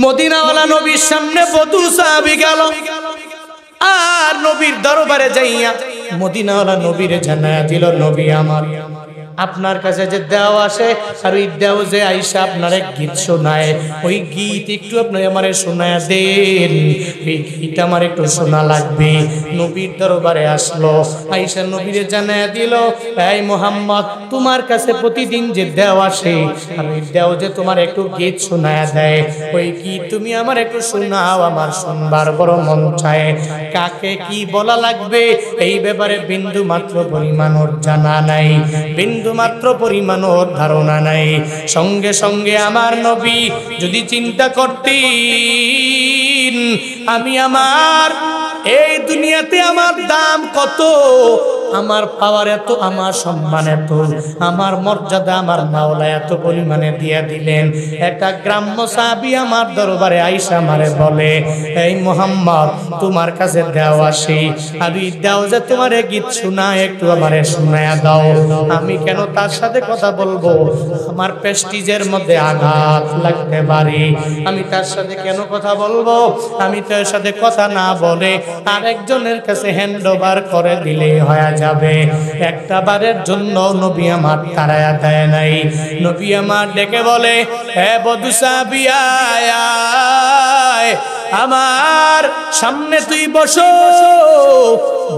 মদিনাওয়ালা নবীর সামনে বধূ সাহাবী গেল আর নবীর দরবারে যাইয়া মদিনাওয়ালা নবীরে জানায়া দিল, নবী আমার, আপনার কাছে যে দেও আসে আর ওই দেও যে আইসা আপনার এক গীত শোনায়, ওই গীত একটু আপনি আমারে শোনায়া দেন, এই গীত আমার একটু শোনা লাগবে। নবীর দরবারে আসলো, আইসা নবীরে জানায়া দিল, এই মুহাম্মদ, তোমার কাছে প্রতিদিন যে দেও আসে আর ওই দেও যে তোমার একটু গীত শোনায়া দেয়, ওই গীত তুমি আমার একটু শোনাও, আমার শুনবার বড় মন চায়। কাকে কি বলা লাগবে এই ব্যাপারে বিন্দু মাত্র পরিমাণ ওর জানা নাই, বিন্দু মাত্র পরিমাণ ওর ধারণা নাই। সঙ্গে সঙ্গে আমার নবী যদি চিন্তা করতেন আমি আমার এই দুনিয়াতে আমার দাম কত, আমার পাওয়ার এত, আমার সম্মান এত, আমার মর্যাদা আমার মাওলা এত পরিমাণে দিয়া দিলেন। একটা গ্রাম্য সাহাবী আমার দরবারে আইসা আমারে বলে, এই মুহাম্মদ, তোমার কাছে দেও আসি আর এই দেও যে তোমারে গীত শোনায়, একটু আমারে শোনায়া দাও। আমি কেন তার সাথে কথা বলবো? আমার প্রেস্টিজের মধ্যে আঘাত লাগতে পারে, আমি তার সাথে কেন কথা বলবো? আমি তার সাথে কথা না বলে আরেকজনের কাছে হ্যান্ড ওভার করে দিলেই হয়ে যাবে। একটা বারের জন্য নবী আমার তাড়ায়া দেয় নাই। নবী আমার ডেকে বলে, হে বধূ সাহাবী, আয় আমার সামনে তুই বসো।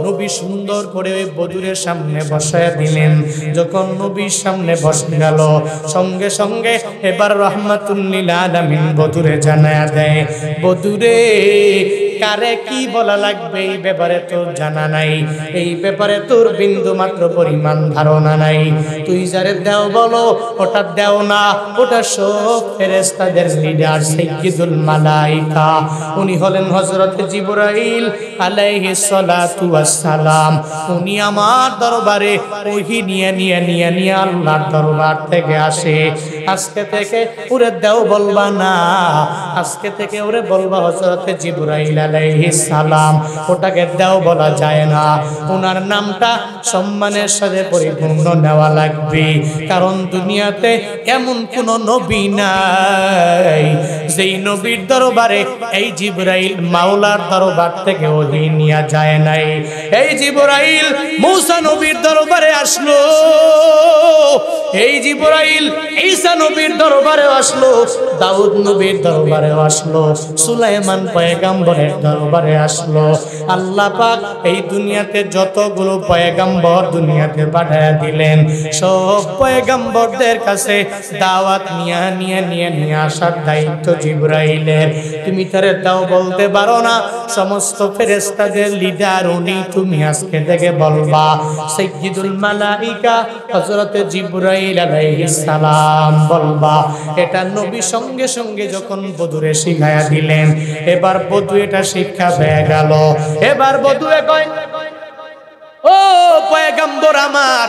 নবী সুন্দর করে ওই বধূরের সামনে বসায় দিলেন। যখন নবীর সামনে বসে গেল, সঙ্গে সঙ্গে এবার রাহমাতুল লিল আলামিন বধূরে জানায়া দেয়, বধূরে, কারে কি বলা লাগবে এই ব্যাপারে তোর জানা নাই, এই ব্যাপারে তোর বিন্দু মাত্র পরিমাণ ধারণা নাই। তুই যারে দেও বলো, ওটা দেও না, ওটা সব ফেরেশতাদের লিডার সাইয়্যিদুল মালায়েকা। উনি হলেন হযরত জিবরাইল আলাইহিস সালাতু ওয়াস সালাম। উনি আমার দরবারে ওহী নিয়ে আল্লাহর দরবার থেকে আসে। আজকে থেকে ওরে দেও বলবা না, আজকে থেকে ওরে বলবা হযরত জিবরাইল আলাইহিস সালাম। ওটাকে দেও বলা যায় না, ওনার নামটা সম্মানের সাথে পরিপূর্ণ নেওয়া লাগবে। কারণ দুনিয়াতে এমন কোন নবী নাই যেই নবীর দরবারে এই জিবরাইল মাওলার দরবার থেকে ওহী নিয়ে যায় নাই। এই জিবরাইল মূসা নবীর দরবারে আসলো, এই জিবরাইল ঈসা নবীর দরবারে আসলো, দাউদ নবীর দরবারে আসলো, সুলাইমান পয়গম্বরের দরবারে আসলো। আল্লাহ পাক এই দুনিয়াতে যতগুলো পয়গম্বর দুনিয়াতে পাঠিয়ে দিলেন, সব পয়গম্বরদের কাছে দাওয়াত নিয়ে আসার দায়িত্ব জিবরাইলের। তুমি তারে দাও বলতে পারো না, সমস্ত ফেরেশতাদের লিডার উনি, তুমি আজকে থেকে বলবা সাইয়্যিদুল মালায়েকা হযরত জিবরাইল আলাইহিস সালাম বলবা। এটা নবী সঙ্গে সঙ্গে যখন বধূরে শিখায়া দিলেন, এবার বধূ এটা শিক্ষা পেয়ে গেল। এবার বধূ কয়, ও পয়গম্বর আমার,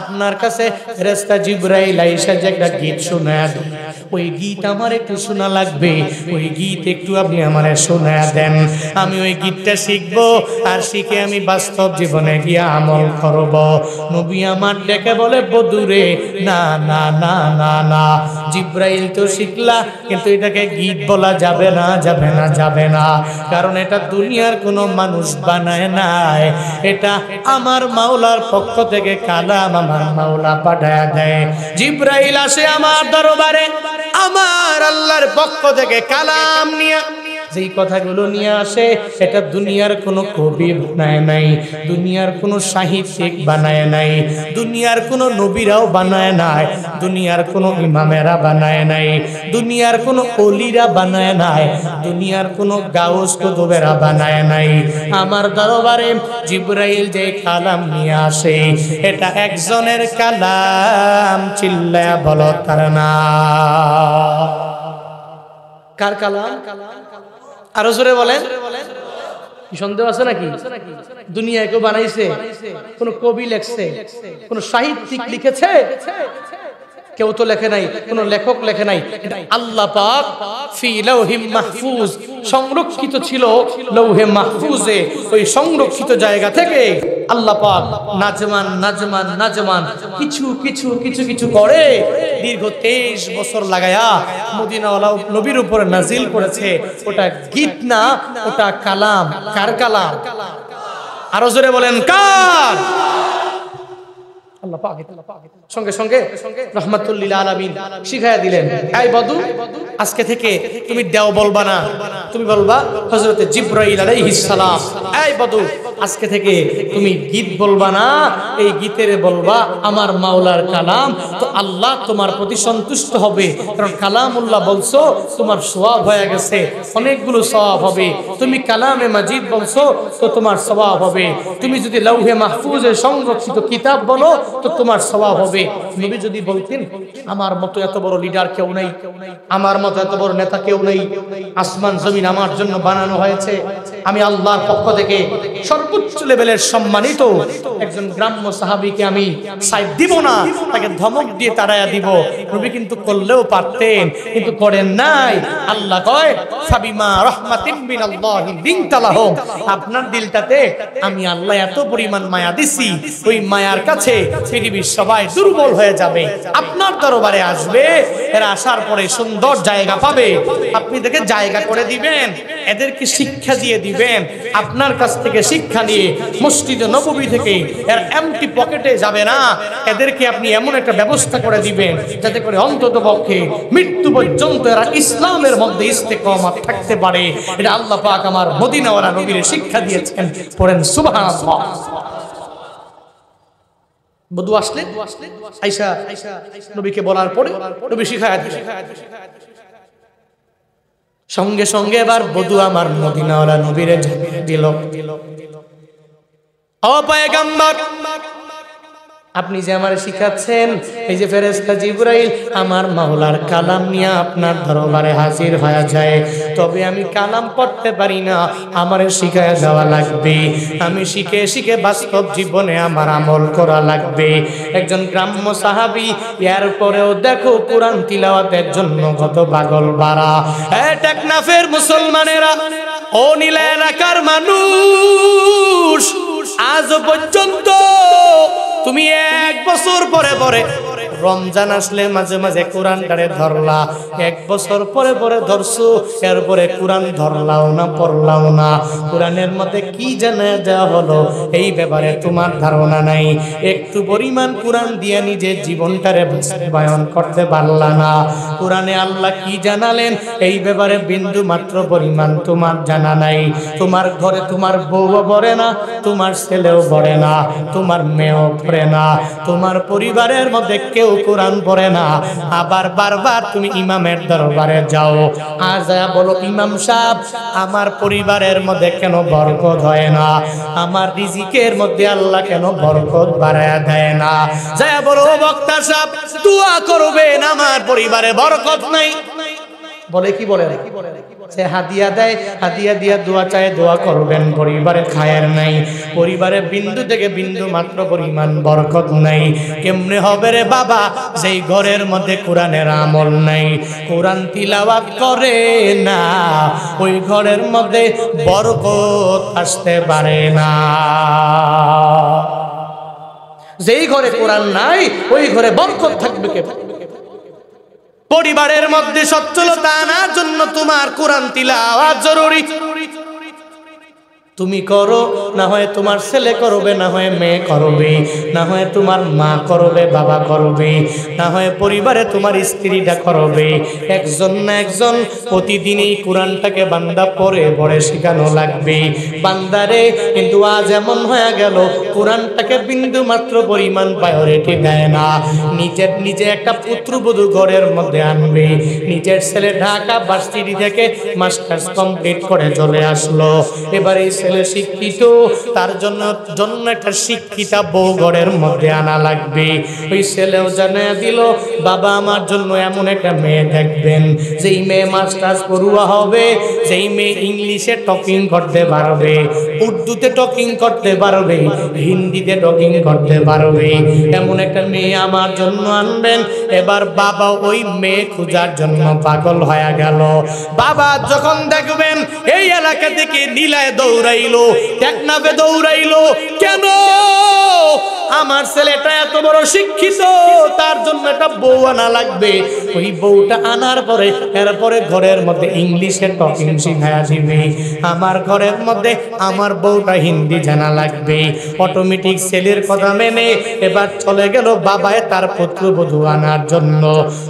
আপনার কাছে ফেরেশতা জিবরাইল আইসা যে একটা গীত শোনায়া দেন, ওই গীত আমার একটু শোনা লাগবে, ওই গীত একটু আপনি আমারে শোনায়া দেন। আমি ওই গীতটা শিখবো আর শিখে আমি বাস্তব জীবনে গিয়ে আমল করব। নবী আমার ডেকে বলে, বধূরে, না না না না না, জিবরাইল তো শিখলা, কিন্তু এটাকে গীত বলা যাবে না, যাবে না, যাবে না। কারণ এটা দুনিয়ার কোনো মানুষ বানায় নাই, এটা আমার মাওলার পক্ষ থেকে কালাম আমার মাওলা পাঠায়া দেয়। জিবরাইল আসে আমার দরবারে আমার আল্লাহর পক্ষ থেকে কালাম নিয়ে, যেই কথাগুলো নিয়ে আসে এটা দুনিয়ার কোনো কবি বানায় নাই, দুনিয়ার কোনো সাহিত্যিক বানায় নাই, দুনিয়ার কোনো নবীরাও বানায় নাই, দুনিয়ার কোনো ইমামেরা বানায় নাই, দুনিয়ার কোনো ওলিরা বানায় নাই, দুনিয়ার কোনো গাউস কুতুবেরা বানায় নাই। আমার দরবারে জিবরাইল যে কালাম নিয়ে আসে এটা একজনের কালাম, চিল্লায়া বলো তার নাম। কার কালাম? আরো জোরে বলেন। সন্দেহ আছে নাকি? দুনিয়ায় কেউ বানাইছে? কোন কবি লেখছে? কোন সাহিত্যিক লিখেছে? কেউ তো লেখে নাই, কোন লেখক লেখে নাই। এটা আল্লাহ পাক ফি লাউহিম মাহফুজ সংরক্ষিত ছিল লৌহে মাহফুজে। ওই সংরক্ষিত জায়গা থেকে আল্লাহ পাক নাজমান নাজমান নাজমান কিছু কিছু কিছু কিছু করে দীর্ঘ 23 বছর লাগায়া মদিনাওয়ালা নবীর উপরে নাজিল করেছে। ওটা গীত না, ওটা কালাম। কার কালাম? আরো জোরে বলেন কার? আল্লাহ পাক সঙ্গে সঙ্গে রাহমাতুল লিল আলামিন শিখায়া দিলেন, এই বদু আজকে থেকে তুমি দেও বলবা না, তুমি বলবা হযরত জিবরাইল আলাইহিস সালাম। এই বদু আজকে থেকে তুমি গীত বলবা না, এই গীতের বলবা আমার মাওলার কালাম। তো আল্লাহ তোমার প্রতি সন্তুষ্ট হবে, কারণ কালামুল্লাহ বলছো, তোমার সওয়াব হয়ে গেছে, অনেকগুলো সওয়াব হবে। তুমি কালামে মাজিদ বলছো, তো তোমার সওয়াব হবে। তুমি যদি লাউহে মাহফুজে সংরক্ষিত কিতাব বলো, তো তোমার সওয়াব হবে। নবী যদি বলতেন আমার মতো এত বড় লিডার কেউ নেই, আমার মতো এত বড় নেতা কেউ নেই, আসমান জমিন আমার জন্য বানানো হয়েছে, আমি আল্লাহর পক্ষ থেকে সর্বোচ্চ লেভেলের সম্মানিত একজন গ্রাম্য সাহাবীকে আমি সাইড দিব না, তাকে ধমক দিয়ে তাড়ায়া দিব। নবী কিন্তু করলেও পারতেন, কিন্তু করেন নাই। আল্লাহ কয় ফাবিমা রাহমাতিন মিনাল্লাহি লিনতা লাহুম, আপনার দিলটাতে আমি আল্লাহ এত পরিমাণ মায়া দিছি, ওই মায়ার কাছে পৃথিবীর সবাই দুর্বল হয়ে যাবে, আপনার দরবারে আসবে। এরা আসার পরে সুন্দর জায়গা পাবে, আপনি দেখে জায়গা করে দিবেন, এদেরকে শিক্ষা দিয়ে দিবেন। আপনার কাছ থেকে শিক্ষা নিয়ে মসজিদে নববী থেকে এর এমটি পকেটে যাবে না, এদেরকে আপনি এমন একটা ব্যবস্থা করে দিবেন যাতে করে অন্তত পক্ষে মৃত্যু পর্যন্ত এরা ইসলামের মধ্যে ইস্তেকামত থাকতে পারে। এটা আল্লাহ পাক আমার মদিনাওয়ালা নবীর শিক্ষা দিয়েছেন। পড়েন সুবহানাল্লাহ। বধূ আসলে আয়েশা নবীকে বলার পরে নবী শিখায়া দিলেন। সঙ্গে সঙ্গে এবার বধূ আমার মদিনাওয়ালা নবীরে দিল, ও পয়গম্বর আপনি যে আমারে শিখাচ্ছেন, এই যে ফেরেশতা জিবরাইল আমার মাওলার কালাম নিয়ে আপনার দরবারে হাজির হয়ে যায়, তবে আমি কালাম পড়তে পারি না, আমারে শিখায় দেওয়া লাগবে। আমি শিখে শিখে বাস্তব জীবনে আমার আমল করা লাগবে। একজন গ্রাম্য সাহাবী, এরপরেও দেখো কোরআন তিলাওয়াতের জন্য কত পাগল বাড়া। টেকনাফের মুসলমানেরা, ও নীলা এলাকার মানুষ, আজ পর্যন্ত তুমি 1 বছর পরে পরে রমজান আসলে মাঝে মাঝে কোরআনটারে ধরলা, 1 বছর পরে পরে ধরছো, এরপরে কোরআন ধরলাও না, পড়লাও না। কোরআনের মধ্যে কি জানা দেওয়া হলো এই ব্যাপারে তোমার ধারণা নাই। একটু পরিমাণ কোরআন দিয়ে নিজের জীবনটারে বাস্তবায়ন করতে পারলা না। কোরআনে আল্লাহ কি জানালেন এই ব্যাপারে বিন্দু মাত্র পরিমাণ তোমার জানা নাই। তোমার ঘরে তোমার বউও পড়ে না, তোমার ছেলেও পড়ে না, তোমার মেয়েও পড়ে না, তোমার পরিবারের মধ্যে কেউ কোরআন পড়ে না। আবার বারবার তুমি ইমামের দরবারে যাও, আজ বলো ইমাম সাহেব আমার পরিবারের মধ্যে কেন বরকত হয় না, আমার রিজিকের মধ্যে আল্লাহ কেন বরকত বাড়ায়া দেয় না। যায় বলো বক্তা সাহেব দোয়া করবেন আমার পরিবারে বরকত নাই। বলে কি বলে সে হাদিয়া দেয়, হাদিয়া দিয়া দোয়া চায়, দোয়া করবেন, পরিবারে খায়ের নাই, পরিবারে বিন্দু থেকে বিন্দু মাত্র পরিমাণ বরকত নাই। কেমনে হবে রে বাবা যেই ঘরের মধ্যে কোরআনের আমল নাই, কোরআন তিলাওয়াত করে না, ওই ঘরের মধ্যে বরকত আসতে পারে না। যেই ঘরে কোরআন নাই ওই ঘরে বরকত থাকবে কে? পরিবারের মধ্যে সচ্ছলতা আনার জন্য তোমার কোরআন তিলাওয়াত জরুরি। তুমি করো, না হয় তোমার ছেলে করবে, না হয় মেয়ে করবে, না হয় তোমার মা করবে, বাবা করবে, না হয় পরিবারে তোমার স্ত্রীটা করবে। একজন না একজন প্রতিদিন এই কোরআনটাকে বান্দা পড়ে পড়ে শেখানো লাগবে বান্দারে। কিন্তু আজ এমন হয়ে গেল কোরআনটাকে বিন্দু মাত্র পরিমাণ প্রায়োরিটি দেয় না। নিজে একটা পুত্রবধূ ঘরের মধ্যে আনবে, নিজের ছেলে ঢাকা ভার্সিটি থেকে মাস্টার্স কমপ্লিট করে চলে আসলো, এবারে ছেলে শিক্ষিত, তার জন্য একটা শিক্ষিতা বউ ঘরের মধ্যে আনা লাগবে। ওই ছেলেও জানিয়ে দিল বাবা আমার জন্য এমন একটা মেয়ে দেখবেন, যেই মেয়ে মাস্টার্স পড়ুয়া হবে, যেই মেয়ে ইংলিশে টকিং করতে পারবে, উর্দুতে টকিং করতে পারবে, হিন্দিতে টকিং করতে পারবে, এমন একটা মেয়ে আমার জন্য আনবেন। এবার বাবা ওই মেয়ে খোঁজার জন্য পাগল হয়ে গেল। বাবা যখন দেখবেন এই এলাকা থেকে নীলায় দৌড়াইলো, টেকনাফে দৌড়াইলো, কেন আমার ছেলেটা এত বড় শিক্ষিত, তার জন্য একটা বউ আনা লাগবে। ওই বউটা আনার পরে এরপরে ঘরের মধ্যে ইংলিশে টকিং শিখায়া দিবে। আমার ঘরের মধ্যে আমার বউটা হিন্দি জানা লাগবে। অটোমেটিক ছেলের কথা মেনে এবার চলে গেল বাবায় তার পুত্রবধূ আনার জন্য।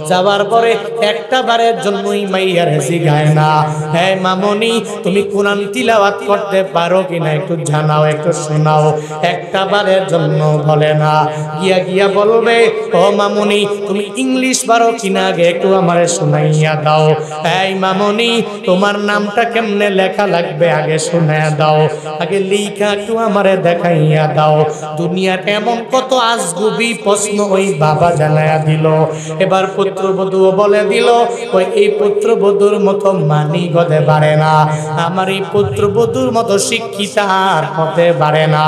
যাওয়ার পরে একটা বারের জন্যই মাইয়ার জিগায় না, হ্যাঁ মামনি তুমি কোরআন তিলাওয়াত করতে পারো কিনা একটু জানাও, একটু শোনাও। একটা বারের জন্য বলে না। গিয়া বলবে, ও মামনি তুমি ইংলিশ পারো কিনা আগে একটু আমারে শোনাইয়া দাও। এই মামনি তোমার নামটা কেমনে লেখা লাগবে আগে শুনাইয়া দাও, আগে লিখা একটু আমারে দেখাইয়া দাও। দুনিয়ার এমন কত আজগুবি প্রশ্ন ওই বাবা জানাইয়া দিল। এবার পুত্রবধূ বলে দিল, ওই এই পুত্রবধূর মতো মানি গদে পারে না, আমার এই পুত্রবধূর মতো শিক্ষিতা আর হতে পারে না।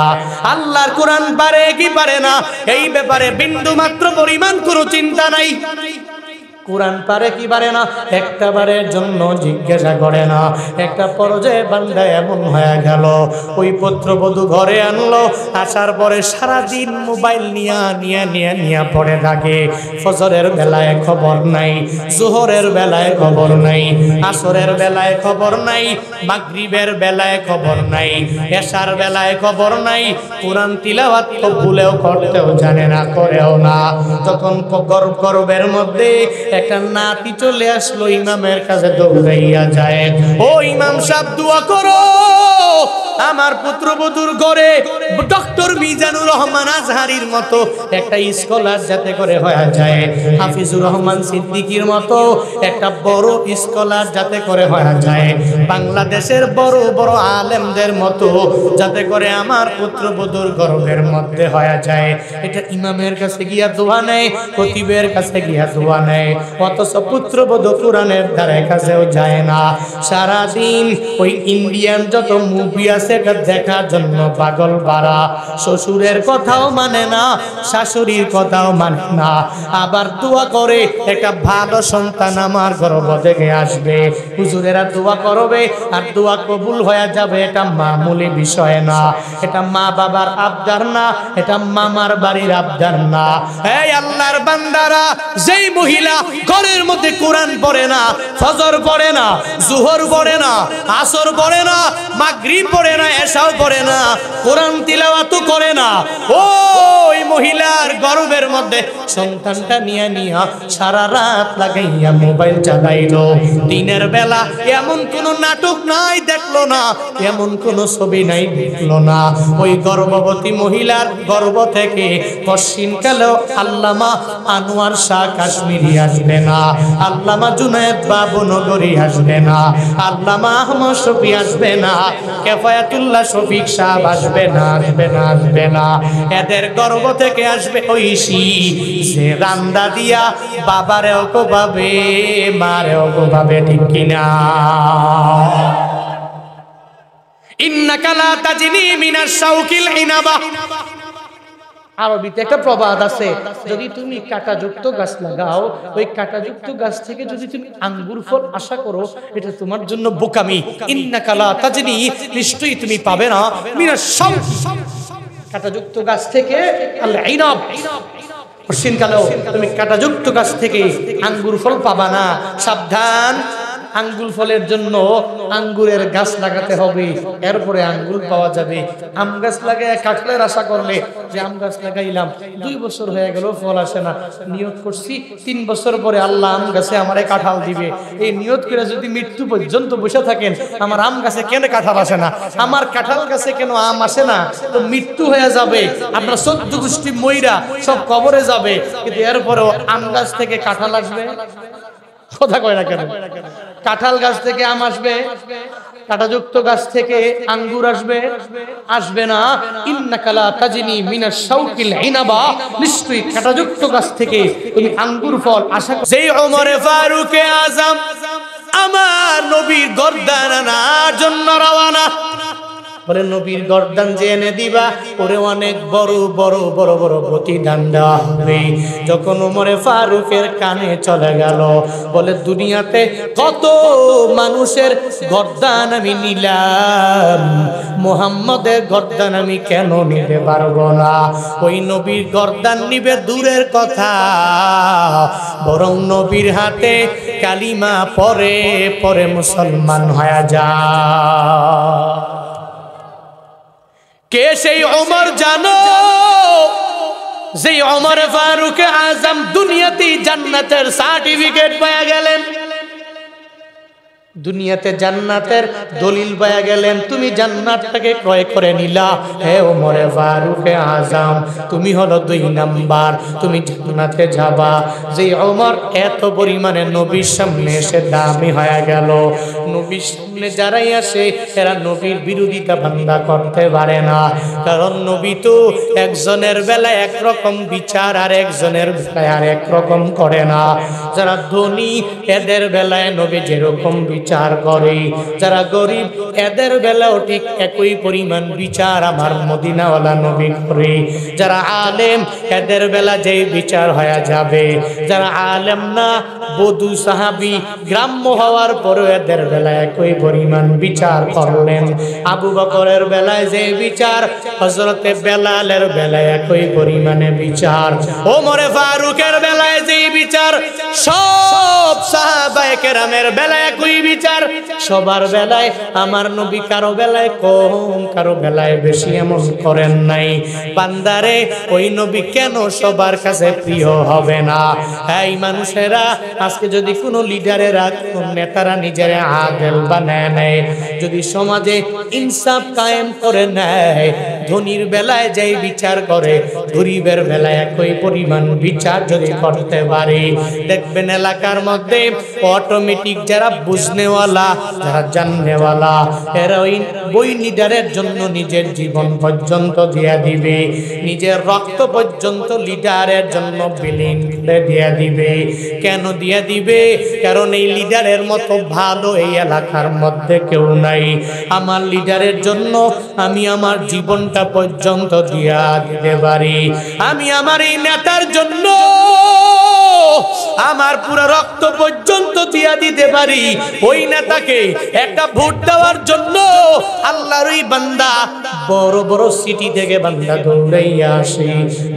আল্লাহর কোরআন পারে কি পারে না এই ব্যাপারে বিন্দু মাত্র পরিমাণ কোনো চিন্তা নাই। কোরআন পারে কি পারে না একটা বারের জন্য জিজ্ঞাসা করে না। একটা পর্যায়ে বান্দা এমন হয়ে গেল, ওই পুত্রবধূ ঘরে আনলো, আসার পরে সারাদিন মোবাইল নিয়ে পড়ে থাকে। ফজরের বেলায় খবর নাই, জোহরের বেলায় খবর নাই, আসরের বেলায় খবর নাই, মাগরিবের বেলায় খবর নাই, এশার বেলায় খবর নাই। কোরআন তিলাওয়াত তো ভুলেও করতেও জানে না, করেও না। তখন গর্বের মধ্যে একটা নাতি চলে আসলো, ইমামের কাছে দৌড়াইয়া যায়, ও ইমাম সাহেব দোয়া করো, আমার পুত্রবধূর ঘরে ডক্টর মিজানুর রহমান আজহারির মতো একটা স্কলার যাতে করে হয়ে যায়, হাফিজুর রহমান সিদ্দিকীর মতো একটা বড় স্কলার যাতে করে হয়ে যায়, বাংলাদেশের বড় বড় আলেমদের মতো যাতে করে আমার পুত্রবধূর গর্ভের মধ্যে হয়ে যায়। এটা ইমামের কাছে গিয়া দোয়া নেয়, খতিবের কাছে গিয়া দোয়া নেয়, অথচ পুত্রবধূ কোরআনের ধারে কাছেও যায় না। সারাদিন ওই ইন্ডিয়ান যত মুভি আছে এটা দেখার জন্য পাগল বাড়া। শ্বশুরের কথাও মানে না, শাশুড়ির কথাও মানে না, আবার দোয়া করে একটা ভালো সন্তান আমার গর্ভ থেকে আসবে। হুজুরেরা দোয়া করবে আর দোয়া কবুল হয়ে যাবে, এটা মামুলি বিষয় না, এটা মা বাবার আবদার না, এটা মামার বাড়ির আবদার না। এই আল্লাহর বান্দারা, যেই মহিলা ঘরের মধ্যে কোরআন পড়ে না, ফজর পড়ে না, জোহর পড়ে না, আসর পড়ে না, মাগরিব পড়ে না, এশাও পড়ে না, কোরআন তিলাওয়াতও করে না, ওই মহিলার গর্ভের মধ্যে সন্তানটা নিয়ে সারা রাত লাগাইয়া মোবাইল চালাইলো। দিনের বেলা এমন কোন নাটক নাই দেখলো না, এমন কোন ছবি নাই দেখলো না। ওই গর্ভবতী মহিলার গর্ভ থেকে পশ্চিমকালেও আল্লামা আনোয়ার শাহ কাশ্মীরি আসবে না, আল্লামা জুনায়েদ বাবু নগরী আসবে না, আল্লামা আহমদ শফি আসবে না, কেফায়াতুল্লাহ শফিক সাহেব আসবে না, আসবে না। এদের গর্ভ থেকে আসবে ঐশী, যে রান্দা দিয়া বাবারেও কোভাবে মারেও কোভাবে, ঠিক কিনা? ইন্নাকা লা তাজনি মিনাশ শাউকিল ইনাবা। আরবিতে একটা প্রবাদ আছে, যদি তুমি কাঁটাযুক্ত গাছ লাগাও, ওই কাঁটাযুক্ত গাছ থেকে যদি তুমি আঙ্গুর ফল আশা করো, এটা তোমার জন্য বোকামি। ইন্নাকা লা তাজনি, নিশ্চয়ই তুমি পাবে না, মিনাশ শাউক, কাঁটাযুক্ত গাছ থেকে আল ইনাব, পশ্চিমকালেও তুমি কাঁটাযুক্ত গাছ থেকে আঙ্গুর ফল পাবা না। সাবধান, আঙ্গুর ফলের জন্য আঙ্গুরের গাছ লাগাতে হবে, এরপরে আঙ্গুর পাওয়া যাবে। আম গাছ লাগায় কাঁঠালের আশা করলে, যে আম গাছ লাগাইলাম 2 বছর হয়ে গেল ফল আসে না, নিয়ত করছি 3 বছর পরে আল্লাহ আম গাছে আমারে কাঁঠাল দিবে, এই নিয়ত করে যদি মৃত্যু পর্যন্ত বসে থাকেন, আমার আম গাছে কেন কাঁঠাল আসে না, আমার কাঁঠাল গাছে কেন আম আসে না, তো মৃত্যু হয়ে যাবে, আপনার 14 গোষ্ঠী মইরা সব কবরে যাবে, কিন্তু এরপরেও আম গাছ থেকে কাঁঠাল আসবে? কথা কয় না কেন? কাঁঠাল গাছ থেকে আম আসবে, কাঁটাযুক্ত গাছ থেকে আঙ্গুর আসবে? আসবে না। ইন্নাকা লা তাজনি মিনাশ শাউকিল ইনাবা, নিশ্চয়ই কাঁটাযুক্ত গাছ থেকে তুমি আঙ্গুর ফল আশা করো। যেই ওমরে ফারুকে আজম আমার নবীর গর্দান আনার জন্য রওনা, বলে নবীর গর্দান যে এনে দিবা ওরে অনেক বড় বড় বড় বড় প্রতিদান দেওয়া হবে। যখন ওমরে ফারুকের কানে চলে গেল, বলে দুনিয়াতে কত মানুষের গর্দান আমি নিলাম, মুহাম্মদের গর্দান আমি কেন নিতে পারবো না? ওই নবীর গর্দান নিবে দূরের কথা, বরং নবীর হাতে কালিমা পরে পরে মুসলমান হয়ে যায়। কে সেই ওমর জানো? যে ওমর ফারুক আজম দুনিয়াতে জান্নাতের সার্টিফিকেট পেয়ে গেলেন, দুনিয়াতে জান্নাতের দলিল পাওয়া গেলেন। তুমি জান্নাতটাকে ক্রয় করে নিলা, হে ওমরে ফারুক আজম, তুমি হলো 2 নাম্বার, তুমি জান্নাতে যাবা। যে ওমর এত পরিমাণে নবীর সামনে এসে দামি হয়ে গেল, নবীর সামনে যারাই আসে এরা নবীর বিরোধিতা বান্দা করতে পারে না, কারণ নবী তো একজনের বেলায় একরকম বিচার আর একজনের বেলায় আর একরকম করে না। যারা ধনী এদের বেলায় নবী যেরকম বিচার করে, যারা গরিব এদের বেলাও ঠিক একই পরিমাণ বিচার আমার মদিনাওয়ালা নবী করে। যারা আলেম এদের বেলা যেই বিচার হয়ে যাবে, যারা আলেম না বধু সাহাবী গ্রাম্য হওয়ার পরে এদের বেলায় একই পরিমাণ বিচার করলেন। আবু বকরের বেলায় যে বিচার, হযরতে বেলালের বেলায় একই পরিমাণে বিচার, ওমরে ফারুকের বেলায় যে বিচার, সব সাহাবায়ে কেরামের বেলায় একই বিচার। সবার বেলায় আমার নবী কারো বেলায় কম কারো বেলায় বেশি এমন করেন নাই। বান্দারে ওই নবী কেন সবার কাছে প্রিয় হবে না? এই মানুষেরা আজকে যদি কোনো লিডারেরা কোন নেতারা নিজেরা আদেল বানায় নেয়, যদি সমাজে ইনসাফ কায়েম করে নেয়, ধনীর বেলায় যেই বিচার করে গরিবের বেলায় একই পরিমাণ বিচার যদি করতে পারে, দেখবেন এলাকার মধ্যে অটোমেটিক যারা বুঝনেওয়ালা যারা জাননেওয়ালা এরা ওই লিডারের জন্য নিজের জীবন পর্যন্ত দিয়া দিবে, নিজের রক্ত পর্যন্ত লিডারের জন্য বিলীন করে দিয়া দিবে। কেন দিয়া দিবে? কারণ এই লিডারের মতো ভালো এই এলাকার মধ্যে কেউ নাই। আমার লিডারের জন্য আমি আমার জীবনটা পর্যন্ত দিয়া দিতে পারি। আমি আমার এই নেতার জন্য আমার পুরো রক্ত পর্যন্ত দিয়া দিতে পারি। ওই নেতাকে একটা ভোট দেওয়ার জন্য আল্লাহর ওই বান্দা বড় বড় সিটি থেকে বান্দা দৌড়াইয়া আসে,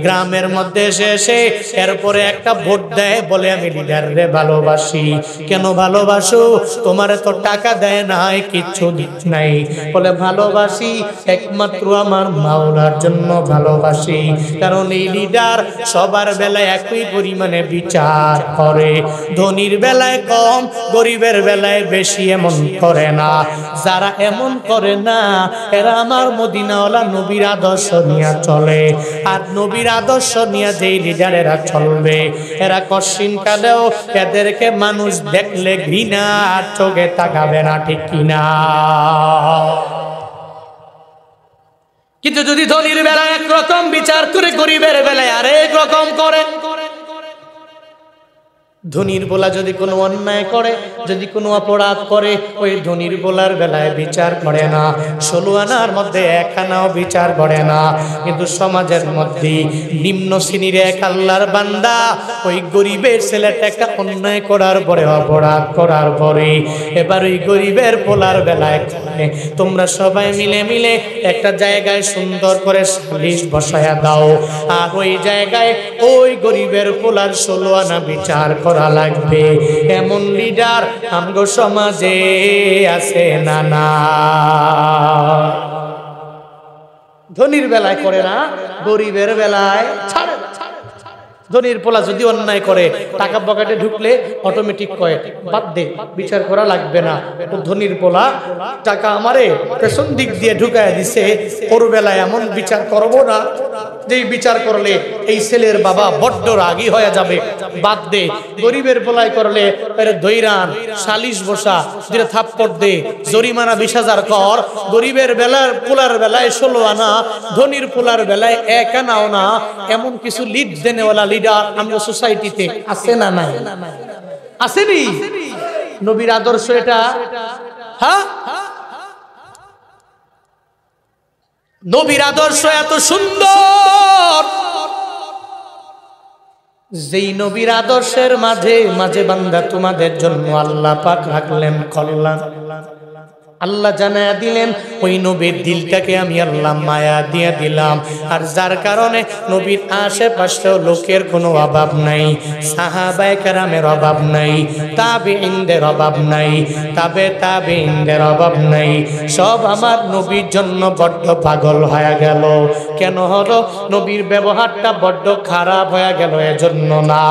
গ্রামের মধ্যে এসে এরপরে একটা ভোট দেয়, বলে আমি লিডাররে ভালোবাসি। কেন ভালোবাসো? তোমার তো টাকা দেয় নাই, কিচ্ছু দিচ্ছে নাই। বলে ভালোবাসি একমাত্র আমার মাওলার জন্য ভালোবাসি, কারণ এই লিডার সবার বেলায় একই পরিমাণে বিচার করে, ধনীর বেলায় কম গরিবের বেলায় বেশি এমন করে না। যারা এমন করে না এরা আমার মদিনাওয়ালা নবীর আদর্শ নিয়ে চলে। আর নবীর আদর্শ নিয়ে যেই লিডারেরা চলবে এরা কশিন কালেও এদেরকে মানুষ দেখলে ঘৃণার চোখে তাকাবে না, ঠিক কিনা? কিন্তু যদি ধনীর বেলায় একরকম বিচার করে গরিবের বেলায় আরেক রকম করে, ধনীর বলা যদি কোনো অন্যায় করে, যদি কোনো অপরাধ করে, ওই ধনীর বলার বেলায় বিচার করে না, 16 আনার মধ্যে 1 আনাও বিচার করে না। কিন্তু সমাজের মধ্যে নিম্ন শ্রেণীর এক আল্লাহর বান্দা ওই গরিবের ছেলেটা একটা অন্যায় করার পরে, অপরাধ করার পরে এবার ওই গরিবের পোলার বেলায় তোমরা সবাই মিলে মিলে একটা জায়গায় সুন্দর করে সালিশ বসায়া দাও, আর ওই জায়গায় ওই গরিবের পোলার 16 আনা বিচার করা লাগবে। এমন লিডার আমগো সমাজে আছে না? না, ধনীর বেলায় করে না, গরিবের বেলায় ছাড়ে। ধনীর পোলা যদি অন্যায় করে টাকা পকেটে ঢুকলে অটোমেটিক কয় বাদ দে, বিচার করা লাগবে না। ধনীর পোলা টাকা আমারে পেছন দিক দিয়ে ঢুকায় দিছে, ওর বেলায় এমন বিচার করব না যেই বিচার করলে এই ছেলের বাবা বড্ড রাগী হয়ে যাবে, বাদ দে। গরিবের পোলায় করলে ধৈরান সালিশ বসা, যেটা থাপ্পড় দে, জরিমানা 20,000 কর। গরিবের বেলার পোলার বেলায় 16 আনা, ধনীর পোলার বেলায় 1 আনাও না। এমন কিছু লিড দেনেওয়ালা লিডার আমরা সোসাইটিতে আছে না? নাই? আসেনি? নবীর আদর্শ এটা। হ্যাঁ, নবীর আদর্শ এত সুন্দর, যেই নবীর আদর্শের মাঝে মাঝে বান্দা তোমাদের জন্য আল্লাহ পাক রাখলেন কল্যাণ। আল্লাহ জানায়া দিলেন ওই নবীর দিলটাকে আমি আল্লাহ মায়া দিয়ে দিলাম, আর যার কারণে নবীর আশেপাশেও লোকের কোনো অভাব নাই, সাহাবায়ে কেরামের অভাব নাই, তাবেঈনদের অভাব নাই, তাবেঈনদের অভাব নাই। সব আমার নবীর জন্য বড্ড পাগল হয়ে গেল। কেন হলো? নবীর ব্যবহারটা বড্ড খারাপ হয়ে গেল এজন্য না,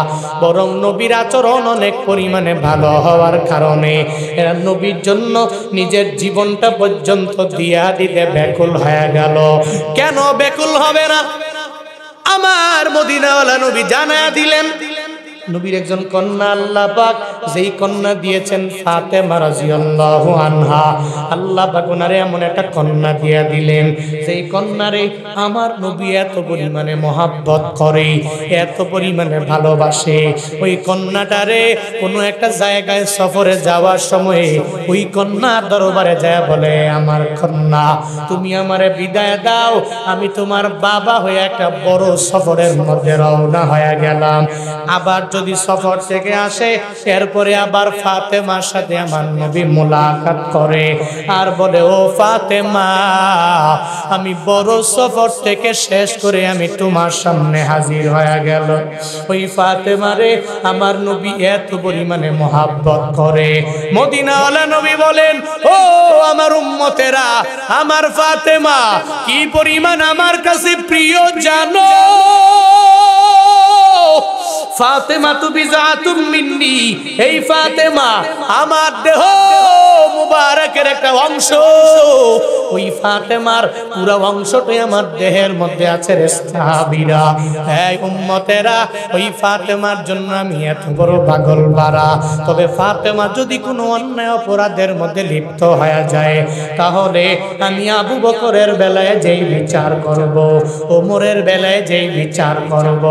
বরং নবীর আচরণ অনেক পরিমাণে ভালো হওয়ার কারণে এরা নবীর জন্য নিজের জীবনটা পর্যন্ত দিয়া দিতে ব্যাকুল হয়ে গেল। কেন ব্যাকুল হবে না? আমার মদিনাওয়ালা নবী জানায়া দিলেন, নবীর একজন কন্যা আল্লাহ পাক যেই কন্যা দিয়েছেন ফাতেমা রাদিয়াল্লাহু আনহা, আল্লাহ পাক ওনারে এমন একটা কন্যা দিয়া দিলেন যেই কন্যারে আমার নবী এত পরিমাণে মহাব্বত করে, এত পরিমাণে ভালোবাসে। ওই কন্যাটারে কোনো একটা জায়গায় সফরে যাওয়ার সময় ওই কন্যার দরবারে যায় বলে, আমার কন্যা তুমি আমারে বিদায় দাও, আমি তোমার বাবা হয়ে একটা বড় সফরের মধ্যে রওনা হয়ে গেলাম। আবার যদি সফর থেকে আসে এরপরে আবার ফাতেমার সাথে আমার নবী মুলাকাত করে আর বলে, ও ফাতেমা আমি বড় সফর থেকে শেষ করে আমি তোমার সামনে হাজির হয়ে গেল। ওই ফাতেমারে আমার নবী এত পরিমাণে মহাব্বত করে। মদিনাওয়ালা নবী বলেন, ও আমার উম্মতেরা, আমার ফাতেমা কি পরিমাণ আমার কাছে প্রিয় জানো? ফাতেমা তু বিজাতুম মিন্নি, এই ফাতেমা আমার দেহ মুবারকের একটা অংশ। ওই ফাতেমার পুরো অংশটাই আমার দেহের মধ্যে আছে রে সাহাবীরা। এই উম্মতেরা, ওই ফাতেমার জন্য আমি এত বড় পাগল বাড়া। তবে ফাতেমা যদি কোনো অন্যায় অপরাধের মধ্যে লিপ্ত হয়ে যায় তাহলে আমি আবু বকরের বেলায় যেই বিচার করব, ওমরের বেলায় যেই বিচার করব,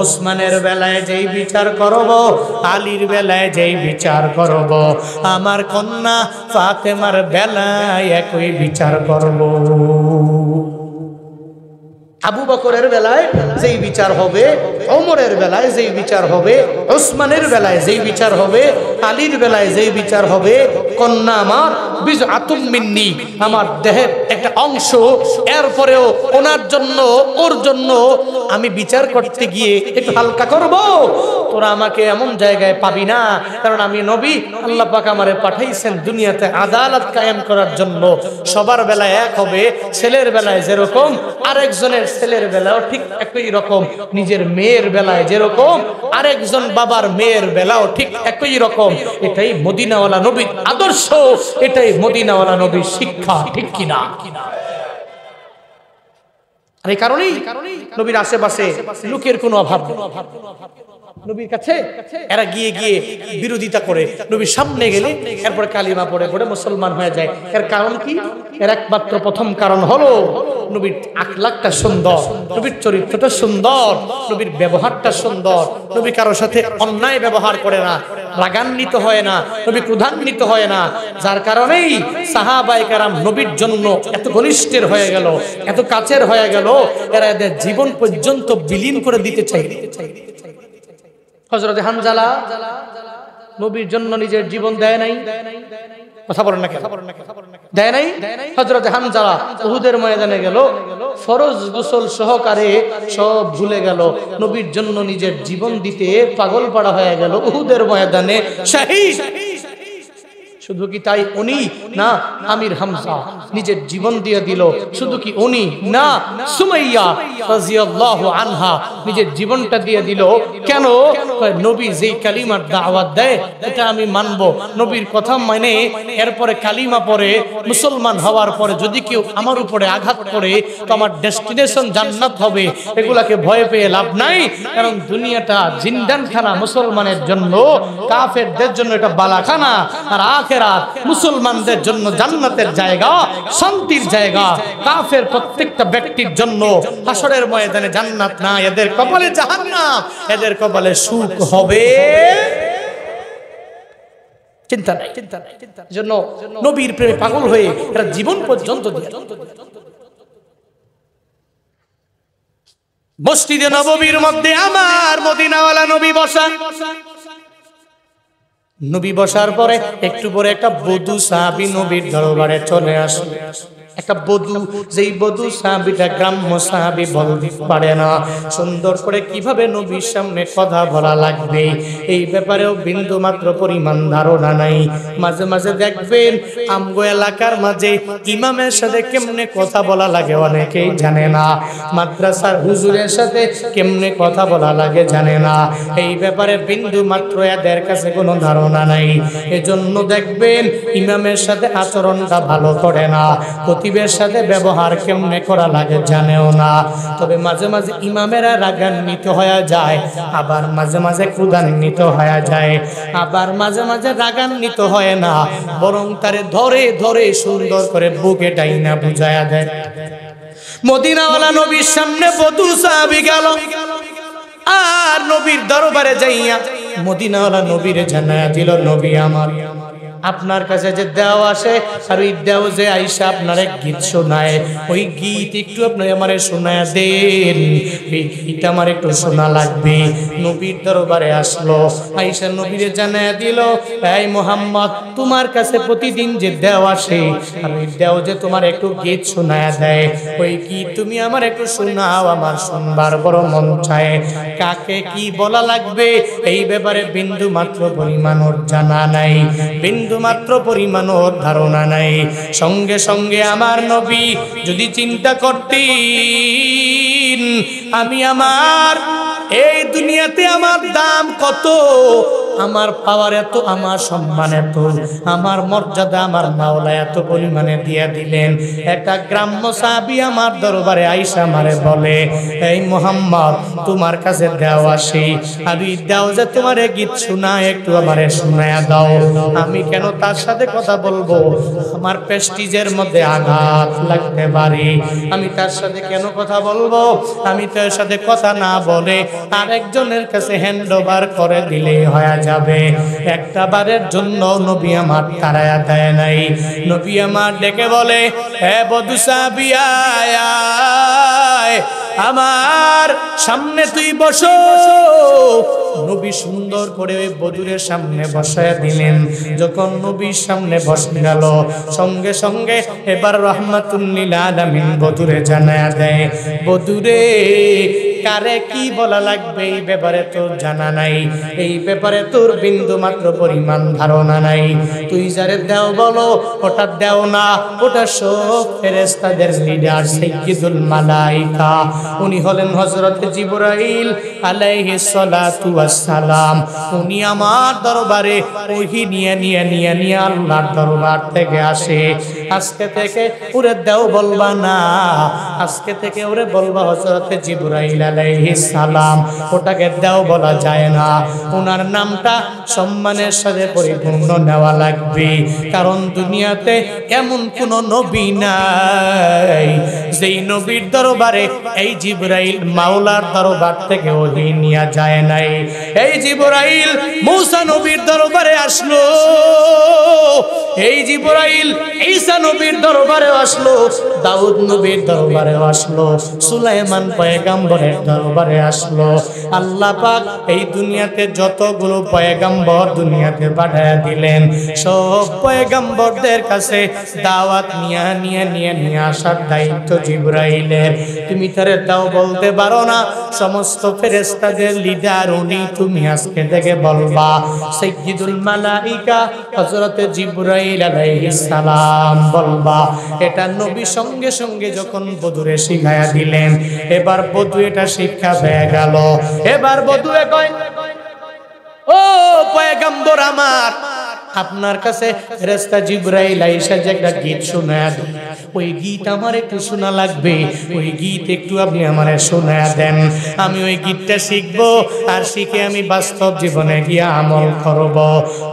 ওসমানের বেলায় যেই বিচার করব, আলীর বেলায় যেই বিচার করব, আমার কন্যা ফাতেমার বেলায় একই বিচার করব। আবু বকরের বেলায় যেই বিচার হবে, ওমরের বেলায় যেই বিচার হবে, ওসমানের বেলায় যেই বিচার হবে, আলীর বেলায় যেই বিচার হবে, কন্যা আমার বিজআতুম মিন্নি, আমার দেহের একটা অংশ। এরপরেও ওনার জন্য, ওর জন্য আমি বিচার করতে গিয়ে একটু হালকা করব। তোরা আমাকে এমন জায়গায় পাবি না, কারণ আমি নবী, আল্লাহ পাক আমারে পাঠাইছেন দুনিয়াতে আদালত কায়েম করার জন্য। সবার বেলায় এক হবে, ছেলের বেলায় যেরকম আরেকজনের ছেলের বেলাও ঠিক একই রকম, নিজের মেয়ের বেলায় যেরকম আরেকজন বাবার মেয়ের বেলাও ঠিক একই রকম। এটাই মদিনাওয়ালা নবীর আদর্শ, এটাই মদিনাওয়ালা নবীর শিক্ষা, ঠিক কিনা? আর এই কারণেই নবীর আশেপাশে লোকের কোনো অভাব নেই। নবীর কাছে এরা গিয়ে গিয়ে বিরোধিতা করে, নবীর সামনে গেলে এরপরে কালিমা পড়ে পড়ে মুসলমান হয়ে যায়। এর কারণ কি? এর একমাত্র প্রথম কারণ হলো নবীর আখলাকটা সুন্দর, নবীর চরিত্রটা সুন্দর, নবীর ব্যবহারটা সুন্দর। নবী কারোর সাথে অন্যায় ব্যবহার করে না, রাগান্বিত হয় না, নবী ক্রোধান্বিত হয় না। যার কারণেই সাহাবায়ে কেরাম নবীর জন্য এত ঘনিষ্ঠের হয়ে গেল, এত কাছের হয়ে গেল, এরা এদের জীবন পর্যন্ত বিলীন করে দিতে চাই। হযরত হানজালা নবীর জন্য নিজের জীবন দেয় নাই, কথা বলেন না কেন? দেয় নাই। হযরত হানজালা উহুদের ময়দানে গেল, ফরজ গোসল সহকারে সব ভুলে গেল, নবীর জন্য নিজের জীবন দিতে পাগল পাড়া হয়ে গেল, উহুদের ময়দানে শহীদ। শুধু কি তাই? উনি না, আমির হামজা নিজের জীবন দিয়ে দিল। শুধু কি উনি না, সুমাইয়া রাদিয়াল্লাহু আনহা নিজের জীবনটা দিয়ে দিল। কেন? নবী যেই কালিমার দাওয়াত দেয় এটা আমি মানব। নবীর কথা মানে এরপরে কালিমা পড়ে মুসলমান হওয়ার পরে যদি কেউ আমার উপরে আঘাত করে তো আমার ডেস্টিনেশন জান্নাত হবে, এগুলাকে ভয় পেয়ে লাভ নাই। কারণ দুনিয়াটা জিন্দানখানা মুসলমানের জন্য, কাফেরদের জন্য এটা বালাখানা, আর আখিরাত মুসলমানদের জন্য জান্নাতের জায়গা, শান্তির জায়গা। কাফের প্রত্যেকটা ব্যক্তির জন্য হাসরের ময়দানে জান্নাত না, এদের কপালে জাহান্নাম, এদের কপালে সুখ হবে। চিন্তা নাই, চিন্তা নাই। জন্য নবীর প্রেমে পাগল হয়ে এরা জীবন পর্যন্ত দিয়ে। মসজিদে নববীর মধ্যে আমার মদিনাওয়ালা নবী বসা। নবী বসার পরে একটু পরে একটা বধূ সাহাবী নবীর দরবারে চলে আসে। একটা বধূ, যেই বধূ সাহাবীটা গ্রাম্য সাহাবী বলতে পারে না, সুন্দর করে কিভাবে নবীর সামনে কথা বলা লাগবে এই ব্যাপারেও বিন্দু মাত্র পরিমাণ ধারণা নাই। মাঝে মাঝে দেখবেন আমগো এলাকার মাঝে ইমামের সাথে কেমনে কথা বলা লাগে অনেকেই জানে না, মাদ্রাসার হুজুরের সাথে কেমনে কথা বলা লাগে জানে না, এই ব্যাপারে বিন্দু মাত্র এদের কাছে কোনো ধারণা নাই। এজন্য দেখবেন ইমামের সাথে আচরণটা ভালো করে না, খতিবের সাথে ব্যবহার কেমনে করা লাগে জানেও না। তবে মাঝে মাঝে ইমামেরা রাগান্বিত হয়ে যায়, আবার মাঝে মাঝে ক্রোধান্বিত হয়ে যায়, আবার মাঝে মাঝে রাগান্বিত হয় না, বরং তারে ধরে ধরে সুন্দর করে বুকে টাইনা বুঝায়া দেয়। মদিনাওয়ালা নবীর সামনে বধূ সাহাবী গেল, আর নবীর দরবারে যাইয়া মদিনাওয়ালা নবীরে জানায়া দিল, নবী আমার, আপনার কাছে যে দেও আসে আর ওই দেও যে আইসা আপনার এক গীত শোনায়, ওই গীত একটু আপনি আমারে শোনায় দেন, এই গীত আমার একটু শোনা লাগবে। নবীর দরবারে আসলো, আইসা নবীরে জানায়া দিল, এই মুহাম্মদ, তোমার কাছে প্রতিদিন যে দেও আসে আর ওই দেও যে তোমার একটু গীত শোনায় দেয়, ওই গীত তুমি আমার একটু শোনাও, আমার শুনবার বড় মন চায়। কাকে কি বলা লাগবে এই ব্যাপারে বিন্দু মাত্র পরিমাণ ওর জানা নাই, বিন্দু মাত্র পরিমাণ ওর ধারণা নাই। সঙ্গে সঙ্গে আমার নবী যদি চিন্তা করতেন আমি আমার এই দুনিয়াতে আমার দাম কত, আমার পাওয়ার এত, আমার সম্মান এত, আমার মর্যাদা আমার মাওলা এত পরিমাণে দিয়া দিলেন। একটা গ্রাম্য সাহাবী আমার দরবারে আইসা আমারে বলে, এই মুহাম্মদ, তোমার কাছে দেও আসি আর এই দেও যে তোমার গীত শোনায় একটু আমারে শোনায়া দাও। আমি কেন তার সাথে কথা বলবো? আমার প্রেস্টিজের মধ্যে আঘাত লাগতে পারে, আমি তার সাথে কেন কথা বলবো? আমি তার সাথে কথা না বলে আরেকজনের কাছে হ্যান্ড ওভার করে দিলে হয়ে যাবে। একটা বারের জন্য নবী আমার তাড়ায়া দেয় নাই। নবী আমার ডেকে বলে, হে বধূ সাহাবী, আয়, আমার সামনে তুই বসো। নবী সুন্দর করে ওই বধূরের সামনে বসায় দিলেন। যখন নবীর সামনে বসে গেল, সঙ্গে সঙ্গে এবার রাহমাতুল লিল আলামিন বধূরে জানায়া দেয়, বধূরে, কারে কি বলা লাগবে এই ব্যাপারে তোর জানা নাই, এই ব্যাপারে তোর বিন্দু মাত্র পরিমাণ ধারণা নাই। তুই যারে দেও বলো, ওটা দেও না, ওটা সব ফেরেশতাদের লিডার সাইয়্যিদুল মালাইকা, উনি হলেন হযরত জিবরাইল আলাইহিস সালাতু ওয়াস সালাম। উনি আমার দরবারে ওহী নিয়ে আল্লাহর দরবার থেকে আসে। আজকে থেকে ওরে দেও বলবা না, আজকে থেকে ওরে বলবা হযরত জিবরাইল আলাইহিস সালাম। ওটাকে দেও বলা যায় না, ওনার নামটা সম্মানের সাথে পরিপূর্ণ নেওয়া লাগবে। কারণ দুনিয়াতে এমন কোন নবী নাই যেই নবীর দরবারে এই জিবরাইল মাওলার দরবার থেকে ওহী নিয়ে যায় নাই। এই জিবরাইল মূসা নবীর দরবারে আসলো, এই জিবরাইল ঈসা নবীর দরবারে আসলো, দাউদ নবীর দরবারে আসলো, সুলাইমান পয়গম্বরের দরবারে আসলো। আল্লাহ পাক এই দুনিয়াতে যতগুলো পয়গম্বর দুনিয়াতে পাঠায়া দিলেন, সব পয়গম্বরদের কাছে দাওয়াত নিয়ে আসার দায়িত্ব জিবরাইলের। তুমি তারে দাও বলতে পারো না, সমস্ত ফেরেশতাদের লিডার উনি, তুমি আজকে থেকে বলবা সাইয়্যিদুল মালাইকা হযরত জিবরাইল আলাইহিস সালাম বলবা। এটা নবী সঙ্গে সঙ্গে যখন বধূরে শিখায়া দিলেন, এবার বধূ এটা শিক্ষা পেয়ে গেল। এবার বধূ কয়, ও পয়গম্বর আমার, আপনার কাছে ফেরেশতা জিবরাইল আইসা যে একটা গীত শোনায়া দেন, ওই গীত আমার একটু শোনা লাগবে, ওই গীত একটু আপনি আমারে শোনায়া দেন। আমি ওই গীতটা শিখবো, আর শিখে আমি বাস্তব জীবনে গিয়ে আমল করব।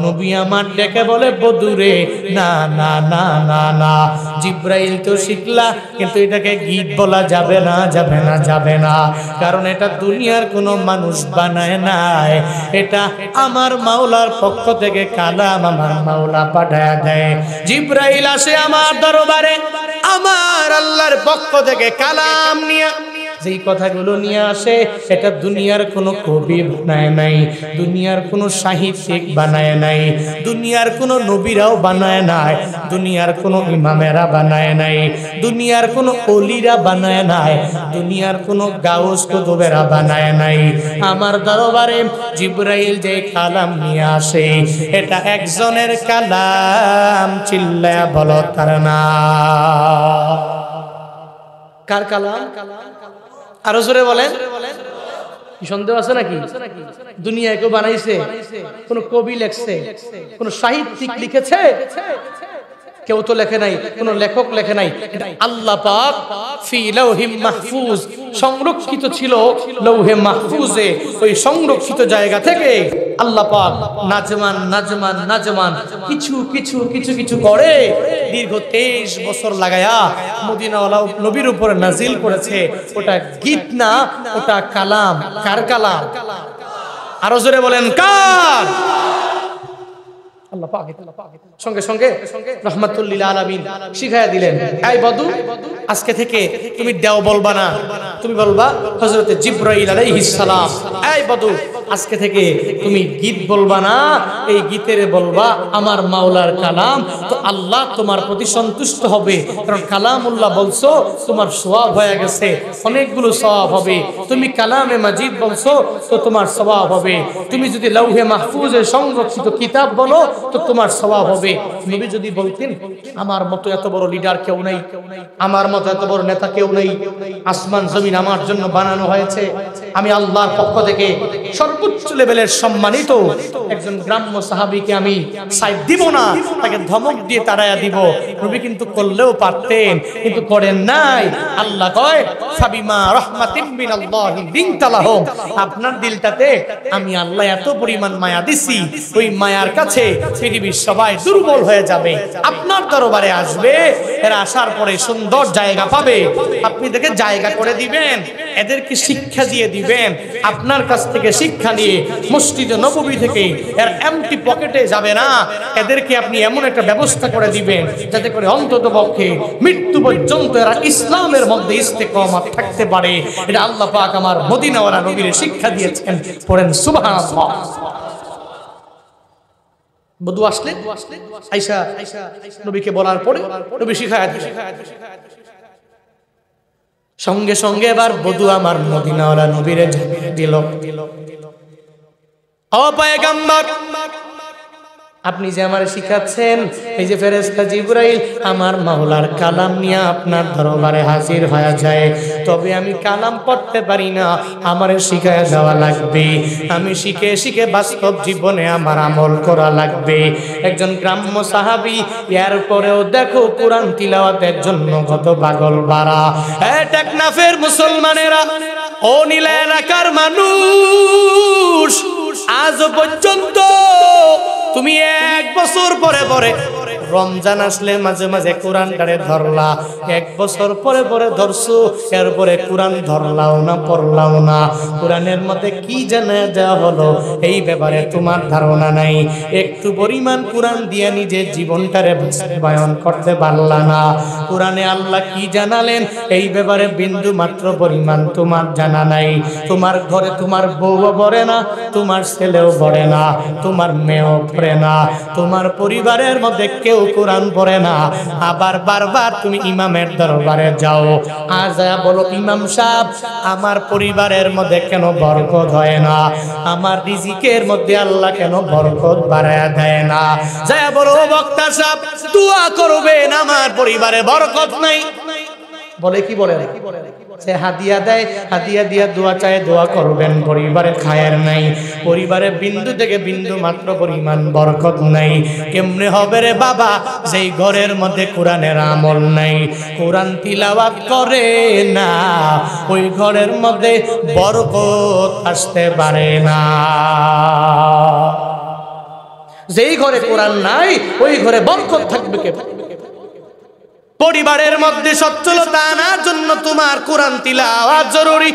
নবী আমার ডেকে বলে, বধূরে, না না না না না, জিবরাইল তো শিখলা, কিন্তু এটাকে গীত বলা যাবে না, যাবে না, যাবে না। কারণ এটা দুনিয়ার কোনো মানুষ বানায় নাই, এটা আমার মাওলার পক্ষ থেকে কালাম আমার মাওলা পাঠায়া দেয়। জিবরাইল আসে আমার দরবারে আমার আল্লাহর পক্ষ থেকে কালাম নিয়ে। যেই কথাগুলো নিয়ে আসে এটা দুনিয়ার কোনো কবি বানায় নাই, দুনিয়ার কোনো সাহিত্যিক বানায় নাই, দুনিয়ার কোনো নবীরাও বানায় নাই, দুনিয়ার কোনো ইমামেরা বানায় নাই, দুনিয়ার কোনো অলিরা বানায় নাই, দুনিয়ার কোনো গাউস কুতুবেরা বানায় নাই। আমার দরবারে জিবরাইল যে কালাম নিয়ে আসে এটা একজনের কালাম, চিল্লায়া বলো তার নাম। কার কালাম? আরো জোরে বলেন। সন্দেহ আছে নাকি? দুনিয়ায় কেউ বানাইছে? কোন কবি লেখছে? কোন সাহিত্যিক লিখেছে? কেউ তো লেখে নাই, কোন লেখক লেখে নাই। এটা আল্লাহ পাক ফি লাউহিম মাহফুজ সংরক্ষিত ছিল লৌহে মাহফুজে। ওই সংরক্ষিত জায়গা থেকে আল্লাহ পাক নাজমান নাজমান নাজমান কিছু কিছু কিছু কিছু করে দীর্ঘ 23 বছর লাগায়া মদিনাওয়ালা নবীর উপরে নাজিল করেছে। ওটা গীত না, ওটা কালাম। কার কালাম? আরো জোরে বলেন কার? আল্লাহ পাক সঙ্গে সঙ্গে রাহমাতুল লিল আলামিন শিখায়া দিলেন, এই বদু আজকে থেকে তুমি দেও বলবা না, তুমি বলবা হযরত জিবরাইল আলাইহিস সালাম। এই বদু আজকে থেকে তুমি গীত বলবা না, এই গীতের বলবা আমার মাওলার কালাম। তো আল্লাহ তোমার প্রতি সন্তুষ্ট হবে, কারণ কালামুল্লাহ বলছো, তোমার সওয়াব হয়ে গেছে, অনেকগুলো সওয়াব হবে। তুমি কালামে মাজিদ বলছো তো তোমার সওয়াব হবে। তুমি যদি লৌহে মাহফুজে সংরক্ষিত কিতাব বলো তো তোমার সওয়াব হবে। নবী যদি বলতেন আমার মতো এত বড় লিডার কেউ নেই, আমার মতো এত বড় নেতা কেউ নেই, আসমান জমিন আমার জন্য বানানো হয়েছে, আমি আল্লাহর পক্ষ থেকে সর্বোচ্চ লেভেলের সম্মানিত একজন গ্রাম্য সাহাবীকে আমি সাইড দিব না, তাকে ধমক দিয়ে তাড়ায়া দিব। নবী কিন্তু করলেও পারতেন, কিন্তু করেন নাই। আল্লাহ কয় ফাবিমা রাহমাতিন মিনাল্লাহি লিনতা লাহুম, আপনার দিলটাতে আমি আল্লাহ এত পরিমাণ মায়া দিছি, ওই মায়ার কাছে পৃথিবীর সবাই দুর্বল হয়ে যাবে, আপনার দরবারে আসবে। এরা আসার পরে সুন্দর জায়গা পাবে, আপনি দেখে জায়গা করে দিবেন, এদেরকে শিক্ষা দিয়ে দিবেন। আপনার কাছ থেকে শিক্ষা নিয়ে মসজিদে নববী থেকে এর এমটি পকেটে যাবে না, এদেরকে আপনি এমন একটা ব্যবস্থা করে দিবেন যাতে করে অন্তত পক্ষে মৃত্যু পর্যন্ত এরা ইসলামের মধ্যে ইস্তেকামত থাকতে পারে। এটা আল্লাহ পাক আমার মদিনাওয়ালা নবীর শিক্ষা দিয়েছেন। পড়েন সুবহানাল্লাহ। বধূ আসলে আয়েশা নবীকে বলার পরে নবী শিখায়া দিলেন। সঙ্গে সঙ্গে এবার বধূ আমার মদিনাওয়ালা নবীরে দিল, ও পয়গম্বর আপনি যে আমারে শিখাচ্ছেন, এই যে ফেরেশতা জিবরাইল আমার মাওলার কালাম নিয়ে আপনার দরবারে হাজির হয়ে যায়, তবে আমি কালাম পড়তে পারি না, আমারে শিখায়া দেওয়া লাগবে। আমি শিখে শিখে বাস্তব জীবনে আমার আমল করা লাগবে। একজন গ্রাম্য সাহাবী, এরপরেও দেখো কোরআন তিলাওয়াতের জন্য কত পাগল বাড়া। টেকনাফের মুসলমানেরা, ও নীলা এলাকার মানুষ, আজ পর্যন্ত তুমি 1 বছর পরে পরে রমজান আসলে মাঝে মাঝে কোরআনটারে ধরলা, 1 বছর পরে পরে ধরছো, এরপরে কোরআন ধরলাও না, পড়লাও না। কোরআনের মধ্যে কি জানা দেওয়া হলো এই ব্যাপারে তোমার ধারণা নাই। একটু পরিমাণ কোরআন দিয়ে নিজের জীবনটারে বাস্তবায়ন করতে পারলা না। কোরআনে আল্লাহ কি জানালেন এই ব্যাপারে বিন্দু মাত্র পরিমাণ তোমার জানা নাই। তোমার ঘরে তোমার বউও পড়ে না, তোমার ছেলেও পড়ে না, তোমার মেয়েও পড়ে না, তোমার পরিবারের মধ্যে কেউ কোরআন পড়ে না। আবার বারবার তুমি ইমামের দরবারে যাও, আজ বলো ইমাম সাহেব আমার পরিবারের মধ্যে কেন বরকত হয় না, আমার রিজিকের মধ্যে আল্লাহ কেন বরকত বাড়ায়া দেয় না। যায় বলো বক্তা সাহেব দোয়া করবেন আমার পরিবারে বরকত নাই। বলে কি বলে সে হাদিয়া দেয়, হাদিয়া দিয়া দোয়া চায়, দোয়া করবেন, পরিবারে খায়ের নাই, পরিবারে বিন্দু থেকে বিন্দু মাত্র পরিমাণ বরকত নাই। কেমনে হবে রে বাবা যেই ঘরের মধ্যে কোরআনের আমল নাই, কোরআন তিলাওয়াত করে না, ওই ঘরের মধ্যে বরকত আসতে পারে না। যেই ঘরে কোরআন নাই ওই ঘরে বরকত থাকবে কে? পরিবারের মধ্যে সচ্ছলতা আনার জন্য তোমার কোরআন তিলাওয়াত জরুরি।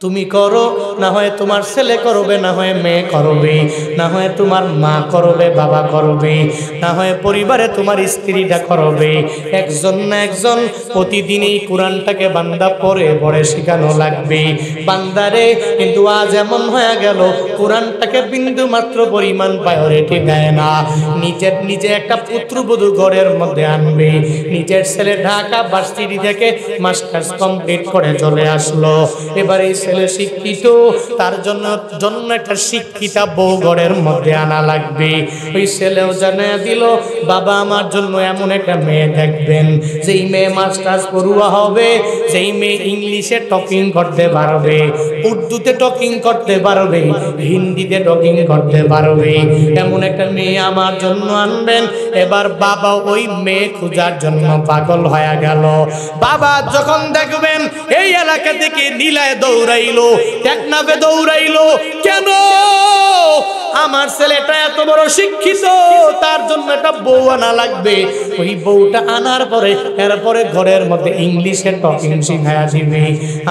তুমি করো, না হয় তোমার ছেলে করবে, না হয় মেয়ে করবে, না হয় তোমার মা করবে, বাবা করবে, না হয় পরিবারে তোমার স্ত্রীটা করবে। একজন না একজন প্রতিদিন এই কোরআনটাকে বান্দা পড়ে পড়ে শেখানো লাগবে বান্দারে। কিন্তু আজ এমন হয়ে গেল, কোরআনটাকে বিন্দু মাত্র পরিমাণ প্রায়োরিটি দেয় না। নিজে একটা পুত্রবধূ ঘরের মধ্যে আনবে, নিজের ছেলে ঢাকা ভার্সিটি থেকে মাস্টার্স কমপ্লিট করে চলে আসলো, এবার এই ছেলে শিক্ষিত, তার জন্য একটা শিক্ষিতা বউ ঘরের মধ্যে আনা লাগবে। ওই ছেলেও জানিয়ে দিল, বাবা আমার জন্য এমন একটা মেয়ে দেখবেন, যেই মেয়ে মাস্টার্স পড়ুয়া হবে, যেই মেয়ে ইংলিশে টকিং করতে পারবে, উর্দুতে টকিং করতে পারবে, হিন্দিতে টকিং করতে পারবে, এমন একটা মেয়ে আমার জন্য আনবেন। এবার বাবা ওই মেয়ে খোঁজার জন্য পাগল হয়ে গেল। বাবা যখন দেখবেন এই এলাকা থেকে নীলায় দৌড়াইলো, টেকনাফে দৌড়াইলো, কেন? আমার ছেলেটা এত বড় শিক্ষিত, তার জন্য একটা বউ আনা লাগবে। ওই বউটা আনার পরে এরপরে ঘরের মধ্যে ইংলিশে টকিং শিখায়া দিবে।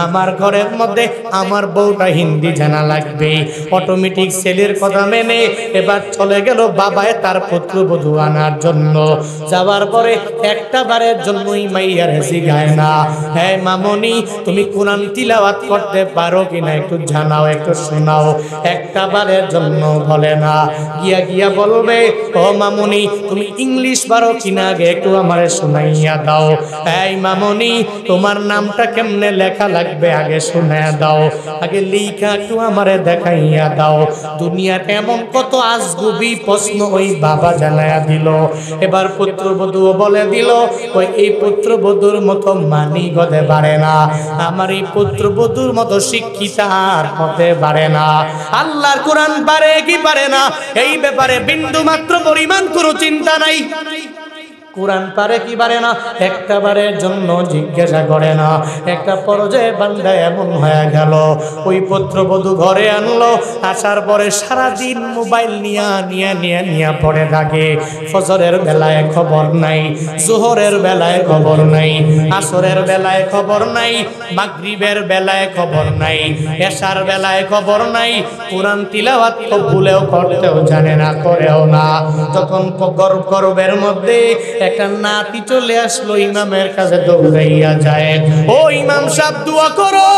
আমার ঘরের মধ্যে আমার বউটা হিন্দি জানা লাগবে। অটোমেটিক ছেলের কথা মেনে এবার চলে গেল বাবায় তার পুত্রবধূ আনার জন্য। যাওয়ার পরে একটা বারের জন্যই মাইয়ার জিগায় না, হ্যাঁ মামনি তুমি কোরআন তিলাওয়াত করতে পারো কিনা একটু জানাও, একটু শোনাও। একটা বারের জন্য বলে না, গিয়া বলবে, ও মামনি তুমি ইংলিশ পারো কিনা আগে একটু আমারে শোনাইয়া দাও। এই মামনি তোমার নামটা কেমনে লেখা লাগবে আগে শুনাইয়া দাও, আগে লিখা একটু আমারে দেখাইয়া দাও। দুনিয়ার এমন কত আজগুবি প্রশ্ন ওই বাবা জানাইয়া দিল। এবার পুত্রবধূ বলে দিল, ওই এই পুত্রবধূর মতো মানি হতে পারে না, আমার এই পুত্রবধূর মতো শিক্ষিতা আর হতে পারে না। আল্লাহর কোরআন পারে কি পারে না এই ব্যাপারে বিন্দু মাত্র পরিমাণ কোনো চিন্তা নাই। কোরআন পারে কি পারে না একটা বারের জন্য জিজ্ঞাসা করে না। একটা পর্যায়ে বান্দা এমন হয়ে গেল, ওই পুত্রবধূ ঘরে আনলো, আসার পরে সারাদিন মোবাইল নিয়ে পড়ে থাকে। ফজরের বেলায় খবর নাই, জোহরের বেলায় খবর নাই, আসরের বেলায় খবর নাই, মাগরিবের বেলায় খবর নাই, এশার বেলায় খবর নাই। কোরআন তিলাওয়াত তো ভুলেও করতেও জানে না, করেও না। তখন গর্বের মধ্যে একটা নাতি চলে আসলো, ইমামের কাছে দৌড়াইয়া যায়, ও ইমাম সাহেব দোয়া করো,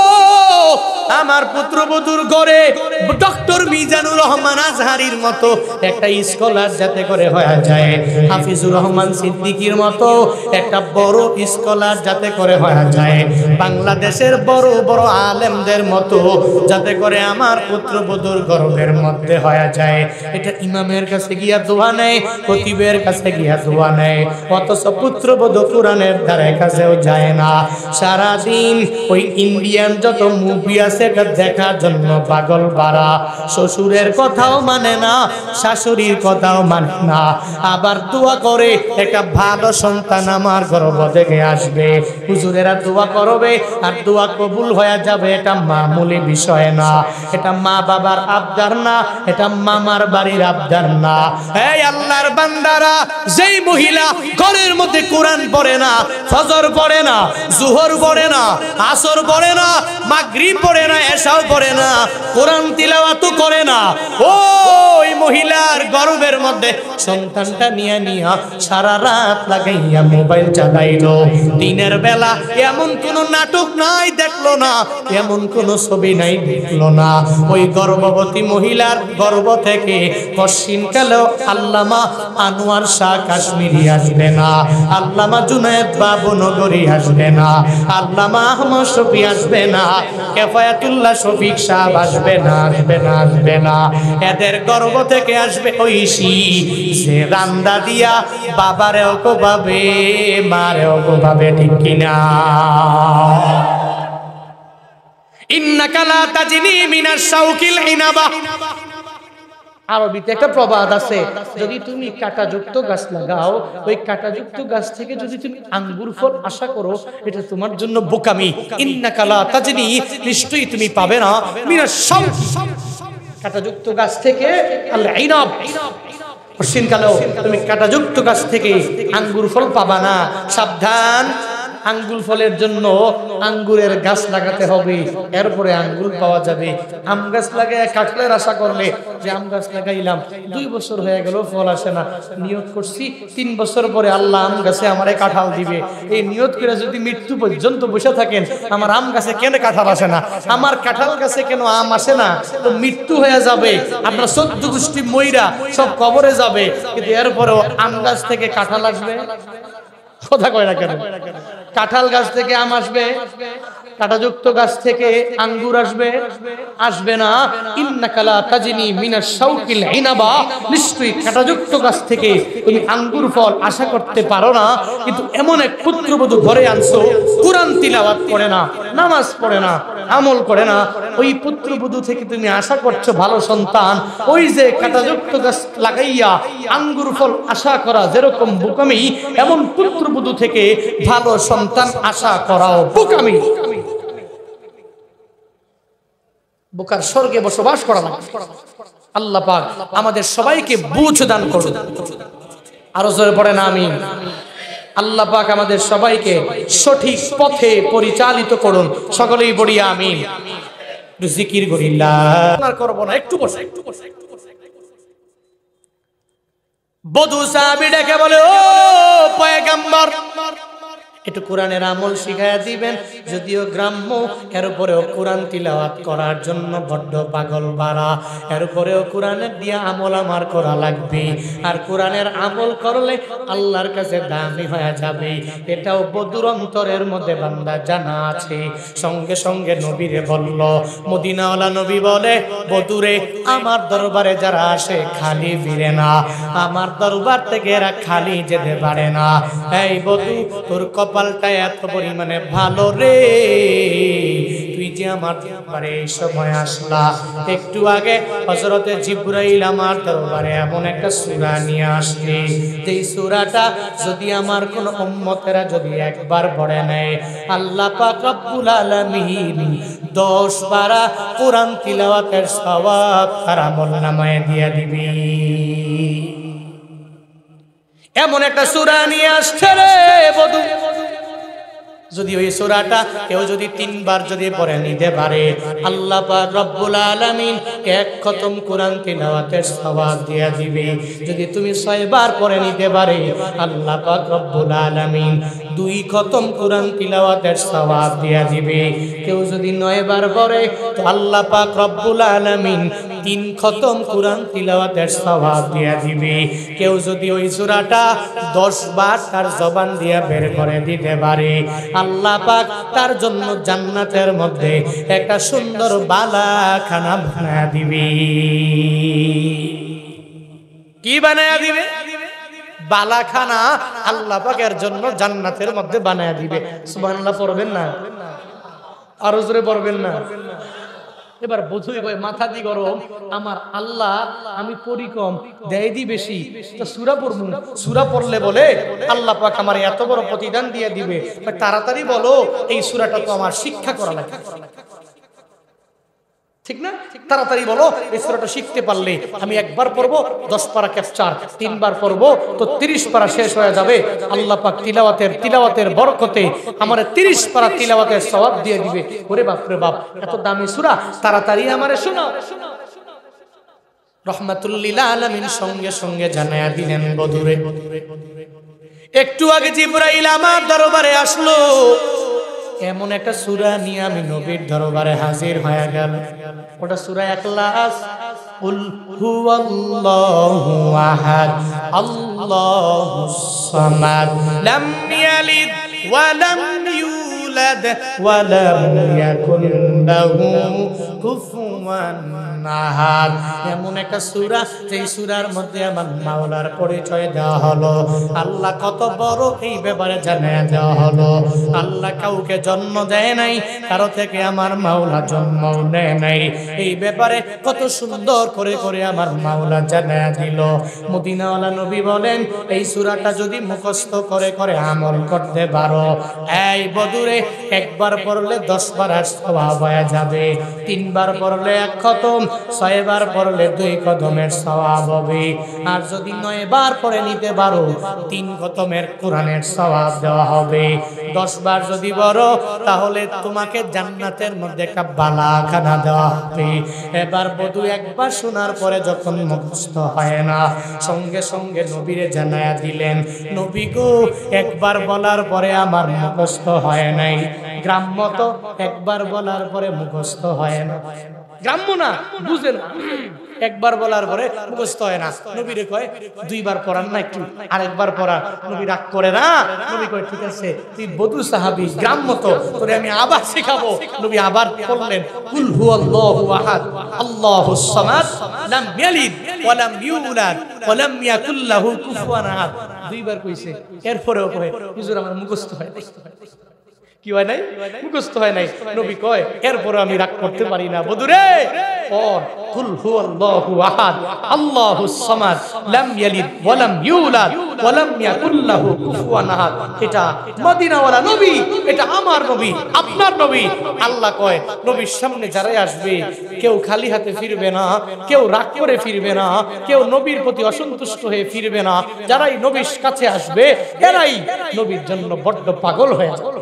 আমার পুত্রবধূর ঘরে ডক্টর মিজানুর রহমান আজহারির মতো একটা স্কলার যাতে করে হয়ে যায়, হাফিজুর রহমান সিদ্দিকীর মতো একটা বড় স্কলার যাতে করে হয়ে যায়, বাংলাদেশের বড় বড় আলেমদের মতো যাতে করে আমার পুত্রবধূর গর্বের মধ্যে হয়ে যায়। এটা ইমামের কাছে গিয়া দোয়া নেয়, খতিবের কাছে গিয়া দোয়া নেয়, অথচ পুত্রবধূ কোরআনের ধারে কাছেও যায় না। সারাদিন ওই ইন্ডিয়ান যত মুভি আছে এটা দেখার জন্য পাগল পারা, শ্বশুরের কথাও মানে না, শাশুড়ির কথাও মানে না। আবার দোয়া করে একটা ভালো সন্তান আমার গর্ভ থেকে আসবে, হুজুরেরা দোয়া করবে আর দোয়া কবুল হয়ে যাবে, এটা মামুলি বিষয় না, এটা মা বাবার আবদার না, এটা মামার বাড়ির আবদার না। এই আল্লাহর বান্দারা, যেই মহিলা ঘরের মধ্যে কোরআন পড়ে না, ফজর পড়ে না, জোহর পড়ে না, আসর পড়ে না, মাগরিব পড়ে না, এশাও পড়ে না, কোরআন তিলাওয়াতও করে না, ওই মহিলার গর্ভের মধ্যে সন্তানটা নিয়ে সারা রাত লাগাইয়া মোবাইল চালাইলো। দিনের বেলা এমন কোন নাটক নাই দেখলো না, এমন কোন ছবি নাই দেখলো না। ওই গর্ভবতী মহিলার গর্ভ থেকে কশিনকালেও আল্লামা আনোয়ার শাহ কাশ্মীরি আসবে না, আল্লামা জুনায়েদ বাবু নগরী আসবে না, আল্লামা আহমদ শফি আসবে না, কেফায়াতুল্লাহ শফিক সাহেব আসবে না, আসবে না। এদের গর্ভ থেকে আসবে ঐশী, যে রান্দা দিয়া বাবারেও কোবাবে, মারেও কোবাবে, ঠিক কিনা? ইন্নাকা লা তাজনি মিনাশ শাউকিল ইনাবা। আরবিতে একটা প্রবাদ আছে, যদি তুমি কাঁটাযুক্ত গাছ লাগাও, ওই কাঁটাযুক্ত গাছ থেকে যদি তুমি আঙ্গুর ফল আশা করো, এটা তোমার জন্য বোকামি। ইন্নাকা লা তাজনি, নিশ্চয়ই তুমি পাবে না, মিনাশ শাউকি, কাঁটাযুক্ত গাছ থেকে আল ইনাব, কশিনকালেও তুমি কাঁটাযুক্ত গাছ থেকে আঙ্গুর ফল পাবা না। সাবধান, আঙ্গুর ফলের জন্য আঙ্গুরের গাছ লাগাতে হবে, এরপরে আঙ্গুর পাওয়া যাবে। আম গাছ লাগায় কাঁঠালের আশা করলে যে আম গাছ লাগাইলাম, 2 বছর হয়ে গেল ফল আসে না, নিয়ত করছি 3 বছর পরে আল্লাহ আম গাছে আমারে কাঁঠাল দিবে। এই নিয়ত করে যদি মৃত্যু পর্যন্ত বসে থাকেন, আমার আম গাছে কেন কাঁঠাল আসে না, আমার কাঁঠাল গাছে কেন আম আসে না, তো মৃত্যু হয়ে যাবে, আপনার 14 গোষ্ঠী মইরা সব কবরে যাবে, কিন্তু এরপরেও আম গাছ থেকে কাঁঠাল আসবে? কথা কয় না কেন? কাঁঠাল গাছ থেকে আম আসবে, কাঁটাযুক্ত গাছ থেকে আঙ্গুর আসবে? আসবে না। ইন্নাকা লা তাজনি মিনাশ শাওকিল ইনাবা, নিশ্চয়ই কাঁটাযুক্ত গাছ থেকে তুমি আঙ্গুর ফল আশা করতে পারো না। কিন্তু এমন এক পুত্রবধূ ঘরে আনছো, কুরআন তিলাওয়াত করে না, নামাজ পড়ে না, আমল করে না, ওই পুত্রবধূ থেকে তুমি আশা করছো ভালো সন্তান। ওই যে কাঁটাযুক্ত গাছ লাগাইয়া আঙ্গুর ফল আশা করা যেরকম বোকামি, এমন পুত্রবধূ থেকে ভালো সন্তান আশা করাও বোকামি। বোকার স্বর্গে বসবাস করা না। আল্লাহ পাক আমাদের সবাইকে বুঝ দান করুন। আরো জোরে পড়েন আমিন। আল্লাহ পাক আমাদের সবাইকে সঠিক পথে পরিচালিত করুন। সকলেই বলি আমিন। একটু জিকির করি, আর করব না, একটু বসে। বধূ সাহাবী ডেকে বলে, ও পয়গম্বর, একটু কোরআনের আমল শিখাইয়া দিবেন। যদিও গ্রাম্য, এরপরেও কোরআন তিলাওয়াত করার জন্য বড্ড পাগল বাড়া, এরপরেও কোরআনের দিয়া আমল আমার করা লাগবে। আর কোরআনের আমল করলে আল্লাহর কাছে দামি হয়ে যাবে, এটাও বধূর অন্তরের মধ্যে বান্দা জানা আছে। সঙ্গে সঙ্গে নবীরে বলল, মদিনাওয়ালা নবী বলে, বধূরে, আমার দরবারে যারা আসে খালি ফিরে না, আমার দরবার থেকে এরা খালি যেতে পারে না। এই বধূ, তোর কপালটা এত পরিমাণে ভালো রে, তুই যে আমার দরবারে এই সময় আসলা। একটু আগে হযরতে জিবরাইল আমার দরবারে এমন একটা সূরা নিয়ে আসছে, যেই সূরাটা যদি আমার কোন উম্মতেরা যদি একবার পড়ে নেয়, আল্লাহ পাক রব্বুল আলামিন 10 পারা কোরআন তিলাওয়াতের সওয়াব তার আমলনামায় দিয়ে দিবি। এমন একটা সূরা নিয়ে আসছে রে বধূ, যদি ওই সূরাটা কেউ যদি 3 বার যদি পড়ে নিতে পারে, আল্লাহ পাক রব্বুল আলামিন 1 খতম কোরআন তিলাওয়াতের সওয়াব দিয়ে দিবে। যদি তুমি 6 বার পড়ে নিতে পারে, আল্লাহ পাক রব্বুল আলামিন 2 খতম কোরআন তিলাওয়াতের সওয়াব দিয়ে দিবে। কেউ যদি 9 বার পড়ে, তো আল্লাহ পাক রব্বুল আলামিন 3 খতম কোরআন তিলাওয়াতের সওয়াব দিয়ে দিবে। কেউ যদি ওই সূরাটা 10 বার তার জবান দিয়ে বের করে দিতে পারে, আল্লাহ পাক তার জন্য জান্নাতের মধ্যে একটা সুন্দর বালাখানা বানায়া দিবে। কি বানায়া দিবে? বালাখানা আল্লাহ পাকের জন্য জান্নাতের মধ্যে বানায়া দিবে। সুবহানাল্লাহ পড়বেন না? আরো জোরে পড়বেন না? এবার বধুই কয়, মাথা দি গরম, আমার আল্লাহ আমি পড়ি কম, দেয় দি বেশি, তো সূরা পড়ব। সূরা পড়লে বলে আল্লাহ পাক আমার এত বড় প্রতিদান দিয়ে দিবে। তাড়াতাড়ি বলো, এই সূরাটা তো আমার শিক্ষা করা লাগে, ঠিক না? তাড়াতাড়ি বলো, এই সূরাটা শিখতে পারলে আমি একবার পড়বো 10 পারা ক্যাপচার, 3 বার পড়বো তো 30 পারা শেষ হয়ে যাবে। আল্লাহ পাক তিলাওয়াতের বরকতে আমারে 30 পারা তিলাওয়াতের সওয়াব দিয়ে দিবে। ওরে বাপ রে বাপ, এত দামি সূরা, তাড়াতাড়ি আমারে শোনাও। রহমাতুল লিল আলামিন সঙ্গে সঙ্গে জানায়া দিলেন, বধূরে, একটু আগে জিবরাইল আমার দরবারে আসলো, এমন একটা সূরা নিয়ে আমি নবীর দরবারে হাজির হয়ে গেল। ওটা সূরা ইখলাস। কুল হুয়াল্লাহু আহাদ আল্লাহুস সামাদ লাম ইয়ালিদ ওয়া লাম ইউলাদ ওয়া লাম ইয়াকুল লাহু কুফুয়ান আহাদ। এমন একটা সূরা, যে সূরার মধ্যে আমার মাওলার পরিচয় দেওয়া হলো। আল্লাহ কত বড় এই ব্যাপারে জানিয়ে দেওয়া হলো। আল্লাহ কাউকে জন্ম দেয় নাই, কারো থেকে আমার মাওলা জন্ম নেয় নাই, এই ব্যাপারে কত সুন্দর করে করে আমার মাওলা জানিয়ে দিল। মদিনাওয়ালা নবী বলেন, এই সূরাটা যদি মুখস্থ করে করে আমল করতে পারো, এই বধূরে, একবার পড়লে 10 বার সওয়াব হয়ে যাবে, 3 বার পড়লে 1 খতম, 6 বার পড়লে 2 কদমের সওয়াব হবে, আর যদি 9 বার পড়ে নিতে পারো 3 কদমের কোরআনের সওয়াব দেওয়া হবে। 10 বার যদি পড়ো তাহলে তোমাকে জান্নাতের মধ্যে একটা বালাখানা দেওয়া হবে। এবার বধূ একবার শোনার পরে যখন মুখস্থ হয় না, সঙ্গে সঙ্গে নবীরে জানায়া দিলেন, নবী গো একবার বলার পরে আমার মুখস্থ হয় নাই। গ্রাম্য তো একবার বলার পরে মুখস্থ হয় না, গ্রাম্য না বুঝে না, একবার বলার পরে মুখস্থ হয় না। নবীরে কয় 2 বার পড়ান না, একটু আরেকবার পড়া। নবী রাগ করে না, নবী কয় ঠিক আছে, তুই বধূ সাহাবী, গ্রাম্য তো, তোরে আমি আবার শেখাবো। নবী আবার বললেন, কুল হুয়াল্লাহু আহাদ আল্লাহুস সামাদ লাম ইয়ালিদ ওয়া লাম ইউলাদ ওয়া লাম ইয়াকুল লাহু কুফুয়ান আহাদ। 2 বার কইছে, এরপরেও কয় হুজুর আমার মুখস্থ হয় নাই। কি হয় নাই? মুখস্থ হয় নাই। নবী কয় এরপরে আমি রাগ করতে পারি না, বধুরে পড় কুল হুয়াল্লাহু আহাদ আল্লাহুস সামাদ লাম ইয়ালিদ ওয়া লাম ইউলাদ ওয়া লাম ইয়াকুল লাহু কুফুয়ান আহাদ। এটা মদিনাওয়ালা নবী, এটা আমার নবী, আপনার নবী। আল্লাহ কয় নবীর সামনে যারাই আসবে কেউ খালি হাতে ফিরবে না, কেউ রাগ করে ফিরবে না, কেউ নবীর প্রতি অসন্তুষ্ট হয়ে ফিরবে না। যারাই নবীর কাছে আসবে এরাই নবীর জন্য বড্ড পাগল হয়ে যাবে।